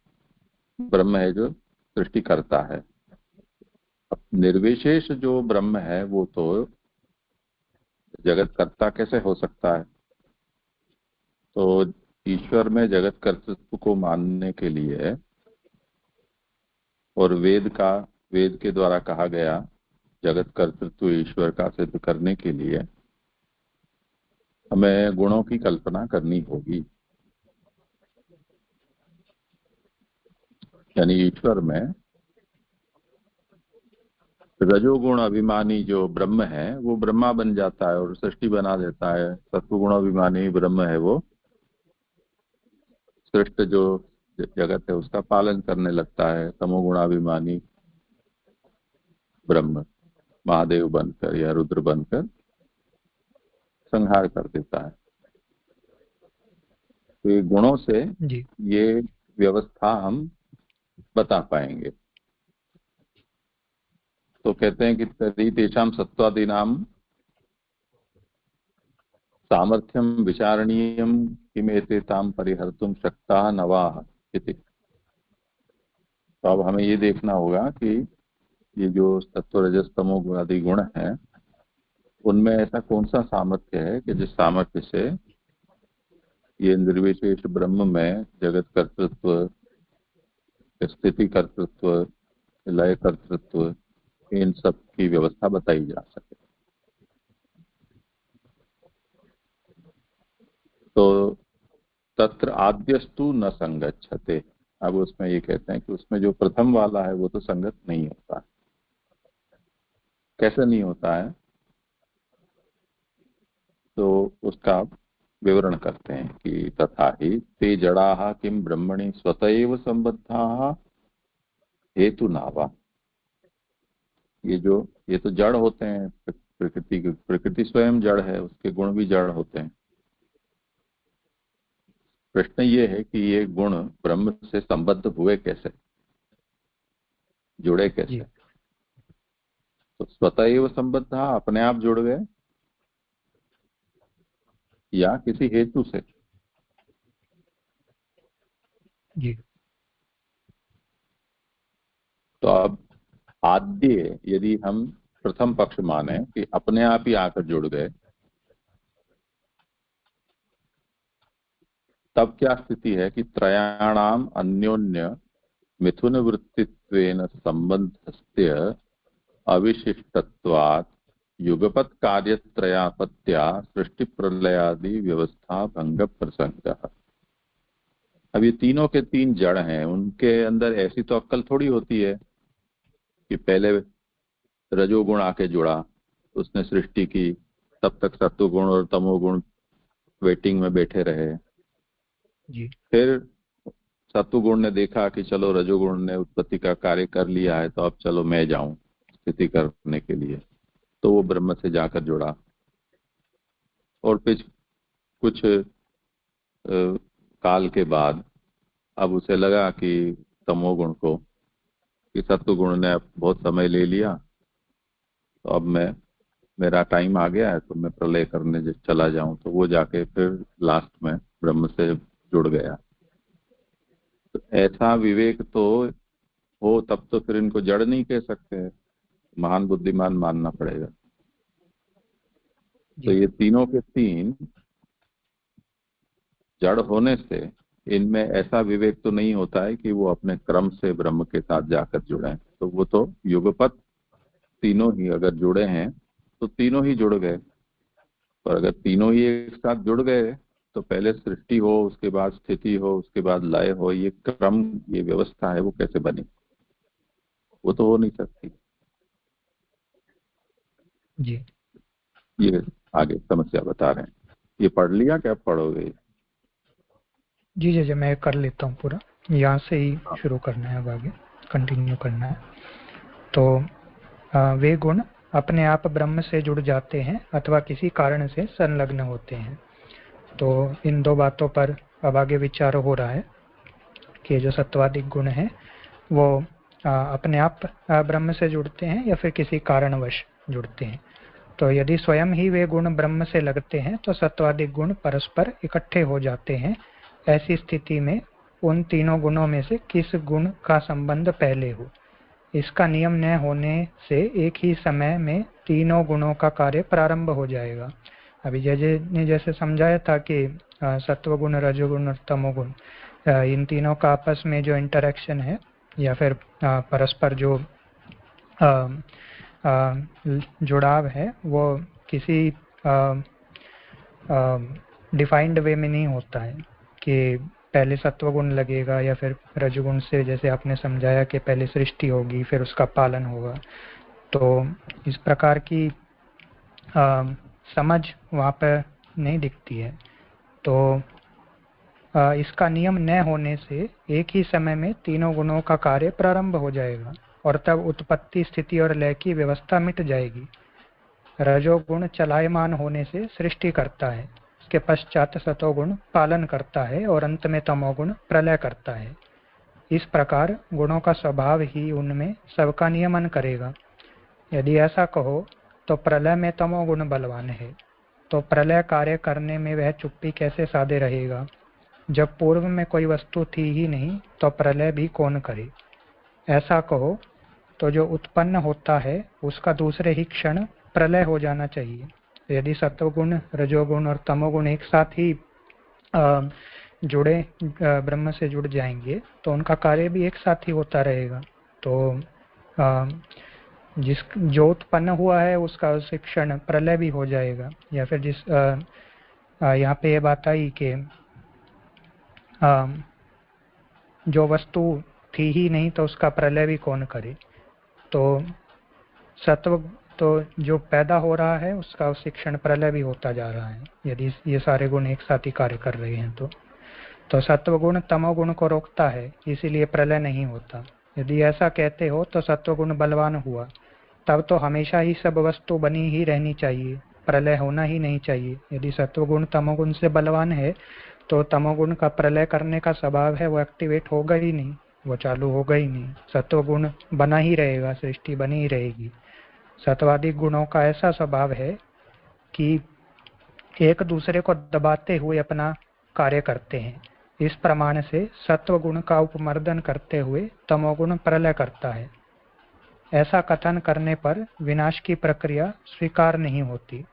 ब्रह्म है जो सृष्टि करता है। अब निर्विशेष जो ब्रह्म है वो तो जगत कर्ता कैसे हो सकता है। तो ईश्वर में जगत कर्तृत्व को मानने के लिए और वेद के द्वारा कहा गया जगत कर्तृत्व ईश्वर का सिद्ध करने के लिए हमें गुणों की कल्पना करनी होगी। यानी ईश्वर में रजोगुण अभिमानी जो ब्रह्म है वो ब्रह्मा बन जाता है और सृष्टि बना देता है। सत्वगुण अभिमानी ब्रह्म है वो सृष्ट जो जगत है उसका पालन करने लगता है। तमोगुणाभिमानी ब्रह्म महादेव बनकर या रुद्र बनकर संहार कर देता है। तो ये गुणों से जी ये व्यवस्था हम बता पाएंगे। तो कहते हैं कि तर्हि तेषां सत्त्वादीनां सामर्थ्यम विचारणीयम किमेतेतां परिहर्तुं शक्ताः न वा इति। तो अब हमें ये देखना होगा कि ये जो सत्व रजस तमो आदि गुण हैं उनमें ऐसा कौन सा सामर्थ्य है कि जिस सामर्थ्य से ये निर्विशेष ब्रह्म में जगत कर्तृत्व स्थिति कर्तृत्व लय कर्तृत्व इन सब की व्यवस्था बताई जा सके। तो तत्र आद्यस्तु न संगच्छते। अब उसमें ये कहते हैं कि उसमें जो प्रथम वाला है वो तो संगत नहीं होता है। कैसे नहीं होता है तो उसका विवरण करते हैं कि तथा ही ते जड़ाः किम ब्रह्मणि स्वतएव संबद्धाः हेतु नावा। ये तो जड़ होते हैं। प्रकृति स्वयं जड़ है उसके गुण भी जड़ होते हैं। प्रश्न ये है कि ये गुण ब्रह्म से संबद्ध हुए कैसे जुड़े कैसे। जी तो स्वतएव संबद्ध अपने आप जुड़ गए या किसी हेतु से। जी तो अब आद्य यदि हम प्रथम पक्ष माने कि अपने आप ही आकर जुड़ गए तब क्या स्थिति है कि त्रयाणाम अन्योन्य मिथुन वृत्तित्वेन संबंधस्य अविशिष्टत्वात् युगपत कार्यत्रयापत्या सृष्टि प्रलयादि व्यवस्था भंग प्रसंग। अब ये तीनों के तीन जड़ हैं उनके अंदर ऐसी तो अक्कल थोड़ी होती है कि पहले रजोगुण आके जुड़ा उसने सृष्टि की तब तक सत्वगुण और तमोगुण वेटिंग में बैठे रहे। जी फिर सत्वगुण ने देखा कि चलो रजोगुण ने उत्पत्ति का कार्य कर लिया है तो अब चलो मैं जाऊं स्थिति करने के लिए। तो वो ब्रह्म से जाकर जुड़ा और फिर कुछ काल के बाद अब उसे लगा कि तमोगुण को कि सत्वगुण ने अब बहुत समय ले लिया तो अब मेरा टाइम आ गया है तो मैं प्रलय करने चला जाऊं। तो वो जाके फिर लास्ट में ब्रह्म से जुड़ गया। तो ऐसा विवेक तो हो तब तो फिर इनको जड़ नहीं कह सकते। महान बुद्धिमान मानना पड़ेगा। तो जी ये तीनों के तीन जड़ होने से इनमें ऐसा विवेक तो नहीं होता है कि वो अपने क्रम से ब्रह्म के साथ जाकर जुड़े। तो वो तो युगपत तीनों ही अगर जुड़े हैं तो तीनों ही जुड़ गए। पर अगर तीनों ही एक साथ जुड़ गए तो पहले सृष्टि हो, उसके बाद स्थिति हो, उसके बाद लय हो, ये क्रम, ये व्यवस्था है, वो कैसे बनी? वो तो हो नहीं सकती। जी ये आगे समस्या बता रहे हैं। ये पढ़ लिया, क्या पढ़ोगे? जी जी जी, मैं कर लेता हूँ पूरा। यहाँ से ही हाँ। शुरू करना है, अब आगे कंटिन्यू करना है। तो वे गुण अपने आप ब्रह्म से जुड़ जाते हैं अथवा किसी कारण से संलग्न होते हैं। तो इन दो बातों पर अब आगे विचार हो रहा है कि जो सत्वादिक गुण हैं वो अपने आप ब्रह्म से जुड़ते हैं या फिर किसी कारणवश जुड़ते हैं। तो यदि स्वयं ही वे गुण ब्रह्म से लगते हैं तो सत्वादिक गुण परस्पर इकट्ठे हो जाते हैं। ऐसी स्थिति में उन तीनों गुणों में से किस गुण का संबंध पहले हो, इसका नियम न होने से एक ही समय में तीनों गुणों का कार्य प्रारंभ हो जाएगा। अभी जय ने जैसे समझाया था कि सत्वगुण, रजोगुण और तमोगुण, इन तीनों का आपस में जो इंटरेक्शन है या फिर परस्पर जो जुड़ाव है वो किसी डिफाइंड वे में नहीं होता है कि पहले सत्वगुण लगेगा या फिर रजोगुण से, जैसे आपने समझाया कि पहले सृष्टि होगी फिर उसका पालन होगा। तो इस प्रकार की समझ वहाँ पर नहीं दिखती है। तो इसका नियम न होने से एक ही समय में तीनों गुणों का कार्य प्रारंभ हो जाएगा और तब उत्पत्ति, स्थिति और लय की व्यवस्था मिट जाएगी। रजोगुण चलायमान होने से सृष्टि करता है, उसके पश्चात सतोगुण पालन करता है और अंत में तमोगुण प्रलय करता है। इस प्रकार गुणों का स्वभाव ही उनमें सबका नियमन करेगा। यदि ऐसा कहो तो प्रलय में तमोगुण बलवान है, तो प्रलय कार्य करने में वह चुप्पी कैसे साधे रहेगा? जब पूर्व में कोई वस्तु थी ही नहीं तो प्रलय भी कौन करे? ऐसा कहो तो जो उत्पन्न होता है उसका दूसरे ही क्षण प्रलय हो जाना चाहिए। यदि सत्वगुण, रजोगुण और तमोगुण एक साथ ही जुड़े, ब्रह्म से जुड़ जाएंगे तो उनका कार्य भी एक साथ ही होता रहेगा। तो जिस जो उत्पन्न हुआ है उसका उसी क्षण प्रलय भी हो जाएगा। या फिर जिस यहाँ पे ये बात आई कि जो वस्तु थी ही नहीं तो उसका प्रलय भी कौन करे। तो सत्व तो जो पैदा हो रहा है उसका उसी क्षण प्रलय भी होता जा रहा है, यदि ये सारे गुण एक साथ ही कार्य कर रहे हैं तो सत्वगुण तमोगुण को रोकता है, इसीलिए प्रलय नहीं होता। यदि ऐसा कहते हो तो सत्वगुण बलवान हुआ, तब तो हमेशा ही सब वस्तु बनी ही रहनी चाहिए, प्रलय होना ही नहीं चाहिए। यदि सत्वगुण तमोगुण से बलवान है तो तमोगुण का प्रलय करने का स्वभाव है वो एक्टिवेट होगा ही नहीं, वो चालू होगा ही नहीं। सत्वगुण बना ही रहेगा, सृष्टि बनी ही रहेगी। सत्वादिक गुणों का ऐसा स्वभाव है कि एक दूसरे को दबाते हुए अपना कार्य करते हैं। इस प्रमाण से सत्व गुण का उपमर्दन करते हुए तमोगुण प्रलय करता है। ऐसा कथन करने पर विनाश की प्रक्रिया स्वीकार नहीं होती।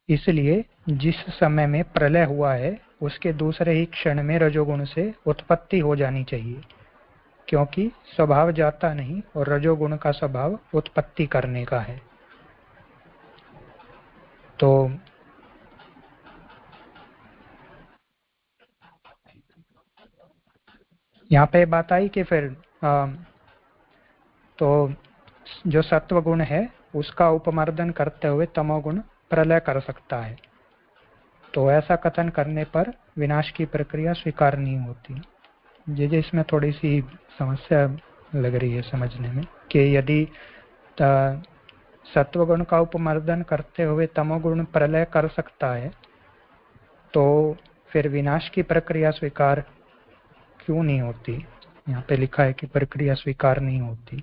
इसलिए जिस समय में प्रलय हुआ है उसके दूसरे ही क्षण में रजोगुण से उत्पत्ति हो जानी चाहिए, क्योंकि स्वभाव जाता नहीं और रजोगुण का स्वभाव उत्पत्ति करने का है। तो यहाँ पे बात आई कि फिर तो जो सत्व गुण है उसका उपमर्दन करते हुए तमोगुण प्रलय कर सकता है। तो ऐसा कथन करने पर विनाश की प्रक्रिया स्वीकार नहीं होती। ये इसमें थोड़ी सी समस्या लग रही है समझने में कि यदि सत्वगुण का उपमर्दन करते हुए तमोगुण प्रलय कर सकता है तो फिर विनाश की प्रक्रिया स्वीकार क्यों नहीं होती? यहाँ पे लिखा है कि प्रक्रिया स्वीकार नहीं होती।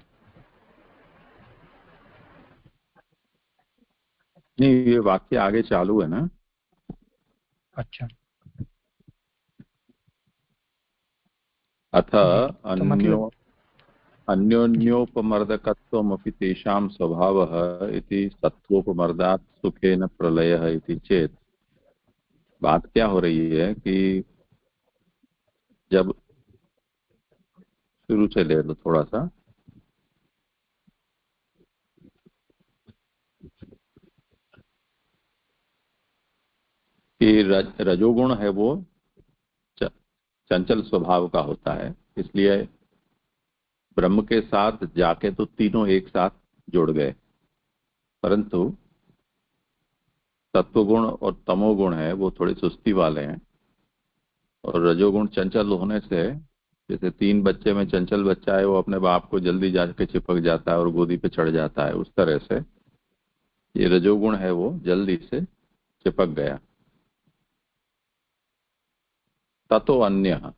नहीं, ये वाक्य आगे चालू है ना। अच्छा अथ जी, तो मतलब जी अन्योन्योपमर्दकत्वमपि तेषां स्वभावः इति सत्वोपमर्दात् सुखेन प्रलयः इति चेत्, बात क्या हो रही है कि जब शुरू से ले लो थोड़ा सा, कि रजोगुण है वो चंचल स्वभाव का होता है, इसलिए ब्रह्म के साथ जाके तो तीनों एक साथ जुड़ गए, परंतु सत्वगुण और तमोगुण है वो थोड़े सुस्ती वाले हैं। और रजोगुण चंचल होने से, जैसे 3 बच्चे में चंचल बच्चा है वो अपने बाप को जल्दी जाके चिपक जाता है और गोदी पे चढ़ जाता है, उस तरह से ये रजोगुण है वो जल्दी से चिपक गया। ततो अन्य,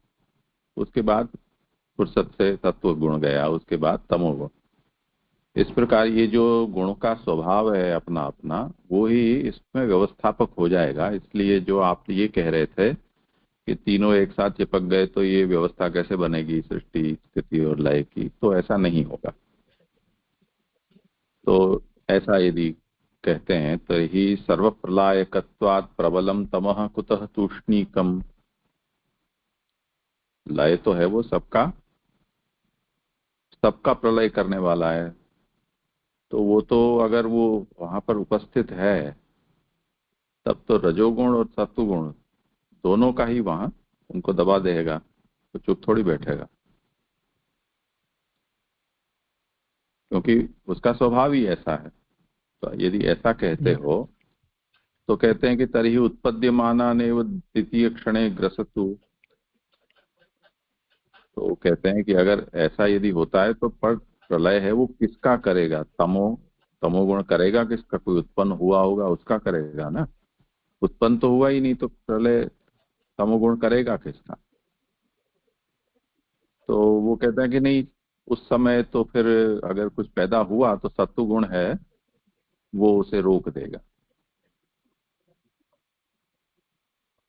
उसके बाद फुर्सत से तत्व गुण गया, उसके बाद तमोगुण। इस प्रकार ये जो गुण का स्वभाव है अपना अपना, वो ही इसमें व्यवस्थापक हो जाएगा। इसलिए जो आप ये कह रहे थे कि तीनों एक साथ चिपक गए तो ये व्यवस्था कैसे बनेगी सृष्टि स्थिति और लय की, तो ऐसा नहीं होगा। तो ऐसा यदि कहते हैं तो ही सर्व प्रलयकत्वात् प्रबलम तमः कुतः तूष्णीकम। लय तो है वो सबका सबका प्रलय करने वाला है, तो वो तो अगर वो वहां पर उपस्थित है तब तो रजोगुण और सत्वगुण दोनों का ही वहां उनको दबा देगा, तो चुप थोड़ी बैठेगा, क्योंकि उसका स्वभाव ही ऐसा है। तो यदि ऐसा कहते हो तो कहते हैं कि तर्हि उत्पद्यमानानेव द्वितीय क्षणे ग्रसतु। तो कहते हैं कि अगर ऐसा यदि होता है तो पर प्रलय है वो किसका करेगा? तमोगुण करेगा किसका? कोई उत्पन्न हुआ होगा उसका करेगा ना, उत्पन्न तो हुआ ही नहीं, तो प्रलय तमोगुण करेगा किसका? तो वो कहते हैं कि नहीं, उस समय तो फिर अगर कुछ पैदा हुआ तो सत्वगुण है वो उसे रोक देगा,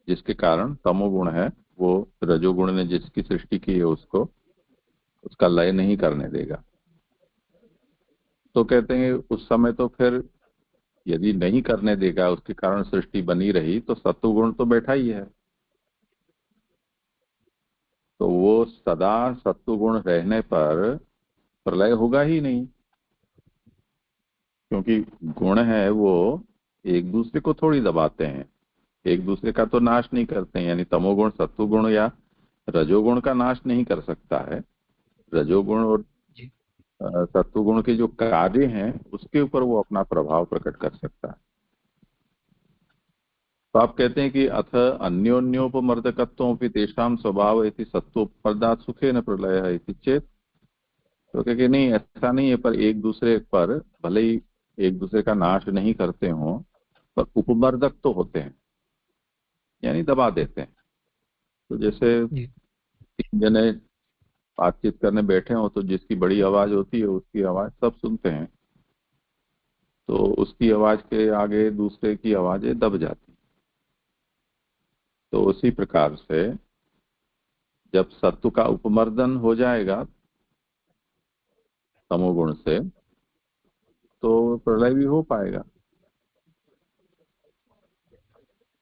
जिसके कारण तमोगुण है वो रजोगुण ने जिसकी सृष्टि की है उसको उसका लय नहीं करने देगा। तो कहते हैं उस समय तो फिर यदि नहीं करने देगा, उसके कारण सृष्टि बनी रही, तो सत्वगुण तो बैठा ही है, तो वो सदा सत्वगुण रहने पर प्रलय होगा ही नहीं, क्योंकि गुण है वो एक दूसरे को थोड़ी दबाते हैं, एक दूसरे का तो नाश नहीं करते हैं। यानी तमोगुण सत्वगुण या रजोगुण का नाश नहीं कर सकता है। रजोगुण और सत्वगुण के जो कार्य हैं उसके ऊपर वो अपना प्रभाव प्रकट कर सकता है। तो आप कहते हैं कि अथ अन्योन्योपमर्दकत्वों भी तेषाम स्वभाव इति सत्वोपदात सुखे न प्रलय है इति चेत। तो कहे कि नहीं, ऐसा नहीं है, पर एक दूसरे पर भले ही एक दूसरे का नाश नहीं करते हों पर उपमर्दक तो होते हैं, यानी दबा देते हैं। तो जैसे 3 जने बातचीत करने बैठे हो तो जिसकी बड़ी आवाज होती है उसकी आवाज सब सुनते हैं, तो उसकी आवाज के आगे दूसरे की आवाजें दब जाती। तो उसी प्रकार से जब सत्व का उपमर्दन हो जाएगा तमोगुण से तो प्रलय भी हो पाएगा।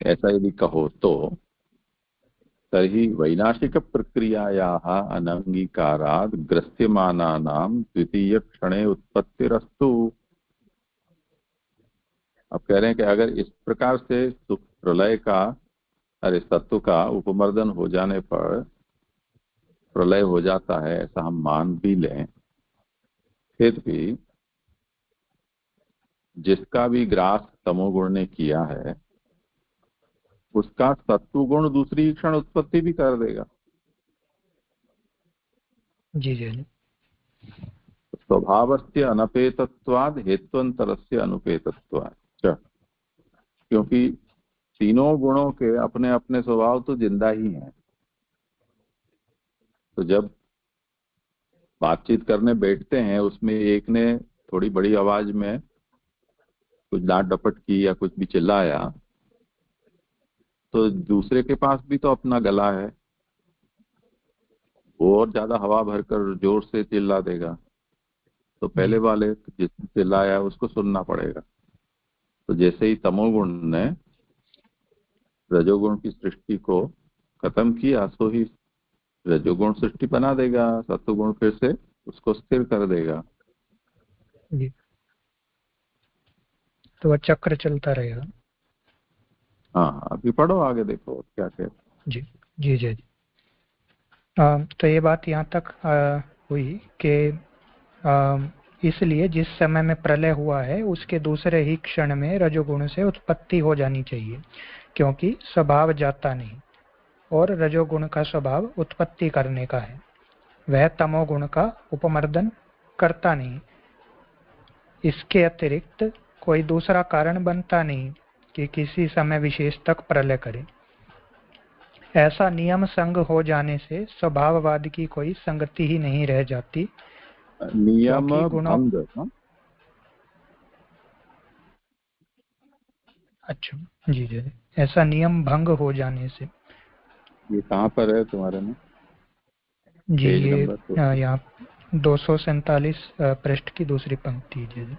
ऐसा यदि कहो तो तर्हि वैनाशिक प्रक्रियायाः अनंगीकारात् ग्रस्यमानानां द्वितीय क्षणे उत्पत्तिरस्तु। अब कह रहे हैं कि अगर इस प्रकार से प्रलय का सत्व का उपमर्दन हो जाने पर प्रलय हो जाता है, ऐसा हम मान भी लें, फिर भी जिसका भी ग्रास तमोगुण ने किया है उसका सत्वगुण दूसरी क्षण उत्पत्ति भी कर देगा। जी जी। स्वभावस्य अनपेतत्वाद हेत्वंतरस्य अनुपेतत्वाद, क्योंकि तीनों गुणों के अपने अपने स्वभाव तो जिंदा ही हैं। तो जब बातचीत करने बैठते हैं उसमें एक ने थोड़ी बड़ी आवाज में कुछ डांट डपट की या कुछ भी चिल्लाया, तो दूसरे के पास भी तो अपना गला है, वो और ज्यादा हवा भरकर जोर से चिल्ला देगा, तो पहले वाले जिसने चिल्लाया उसको सुनना पड़ेगा। तो जैसे ही तमोगुण ने रजोगुण की सृष्टि को खत्म किया, सो ही रजोगुण सृष्टि बना देगा, सत्वगुण फिर से उसको स्थिर कर देगा। जी, तो वह चक्र चलता रहेगा। हाँ, अभी पढ़ो आगे, देखो क्या कहते। जी जी जी जी। तो ये बात यहाँ तक हुई कि इसलिए जिस समय में प्रलय हुआ है उसके दूसरे ही क्षण में रजोगुण से उत्पत्ति हो जानी चाहिए, क्योंकि स्वभाव जाता नहीं और रजोगुण का स्वभाव उत्पत्ति करने का है। वह तमोगुण का उपमर्दन करता नहीं। इसके अतिरिक्त कोई दूसरा कारण बनता नहीं कि किसी समय विशेष तक प्रलय करे। ऐसा नियम संग हो जाने से स्वभाववाद की कोई संगति ही नहीं रह जाती, नियम क्योंकि गुणों। भंग। हाँ? अच्छा, जी जी। ऐसा नियम भंग हो जाने से, ये कहाँ पर है तुम्हारे में, जी पेज ये नंबर तो? यहाँ 247 पृष्ठ की दूसरी पंक्ति। जी जी।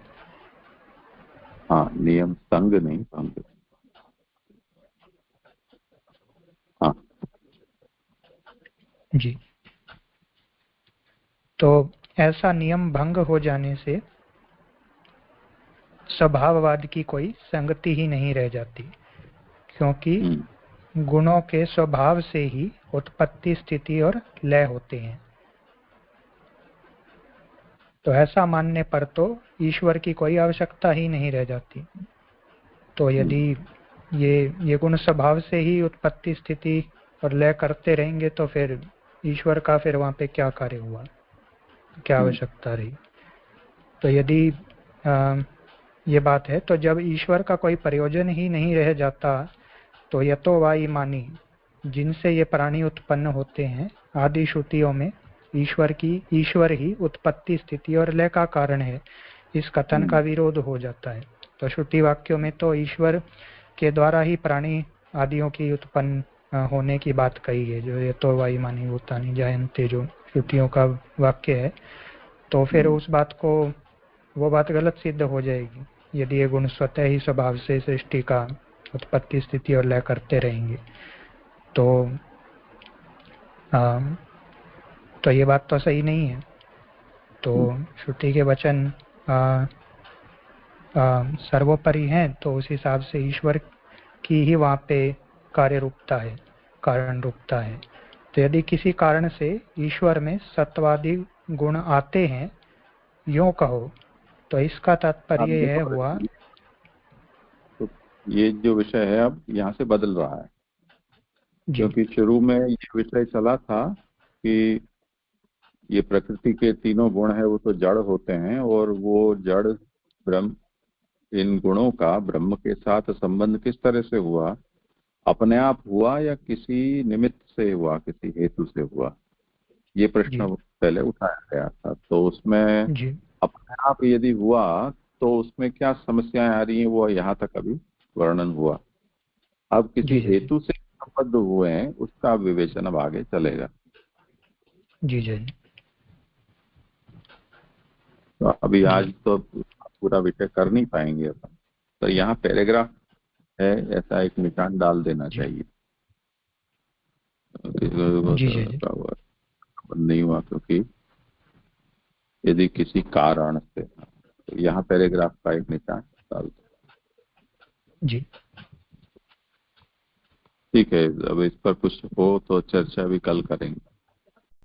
हाँ, नियम संग नहीं भंग। हाँ। जी, तो ऐसा नियम भंग हो जाने से स्वभाववाद की कोई संगति ही नहीं रह जाती, क्योंकि गुणों के स्वभाव से ही उत्पत्ति, स्थिति और लय होते हैं। तो ऐसा मानने पर तो ईश्वर की कोई आवश्यकता ही नहीं रह जाती। तो यदि ये गुण स्वभाव से ही उत्पत्ति, स्थिति और लय करते रहेंगे तो फिर ईश्वर का फिर वहां पे क्या कार्य हुआ, क्या आवश्यकता रही। तो यदि ये बात है, तो जब ईश्वर का कोई प्रयोजन ही नहीं रह जाता तो यतो वाई मानी, जिनसे ये प्राणी उत्पन्न होते हैं, आदि श्रुतियों में ईश्वर ही उत्पत्ति, स्थिति और लय का कारण है, इस कथन का विरोध हो जाता है। तो श्रुति वाक्यों में तो ईश्वर के द्वारा ही प्राणी आदियों की उत्पन्न होने की बात कही है, जो यतो वाई मानी भूतानि जायन्ते, जो श्रुतियों का वाक्य है। तो फिर उस बात को, वो बात गलत सिद्ध हो जाएगी यदि ये गुण स्वतः ही स्वभाव से सृष्टि का उत्पत्ति, स्थिति और लय करते रहेंगे। तो ये बात तो सही नहीं है। तो श्रुति के वचन सर्वोपरि हैं, तो उस हिसाब से ईश्वर की ही वहाँ पे कार्य रूपता है, कारण रूपता है। तो यदि किसी कारण से ईश्वर में सत्वादि गुण आते हैं, यूं कहो, तो इसका आप तात्पर्य यह देखो, हुआ। तो ये जो विषय है अब यहाँ से बदल रहा है, जी क्योंकि शुरू में ये विषय चला था कि ये प्रकृति के तीनों गुण है वो तो जड़ होते हैं, और वो जड़ ब्रह्म, इन गुणों का ब्रह्म के साथ संबंध किस तरह से हुआ, अपने आप हुआ या किसी निमित्त से हुआ, किसी हेतु से हुआ, ये जी प्रश्न पहले उठाया गया था। तो उसमें जी अपने आप यदि हुआ तो उसमें क्या समस्याएं आ रही हैं, वो यहाँ तक अभी वर्णन हुआ। अब किसी जी जी जी हेतु से संबद्ध हुए हैं, उसका विवेचन अब आगे चलेगा। जी जी तो अभी जी आज तो पूरा विषय कर नहीं पाएंगे अपन, तो यहाँ पैराग्राफ है, ऐसा एक निशान डाल देना जी चाहिए। जी जी जी नहीं हुआ क्योंकि यदि किसी कारण से, तो यहाँ पैराग्राफ का एक निशान डाल दो। जी। ठीक है, अब इस पर कुछ हो तो चर्चा भी कल करेंगे।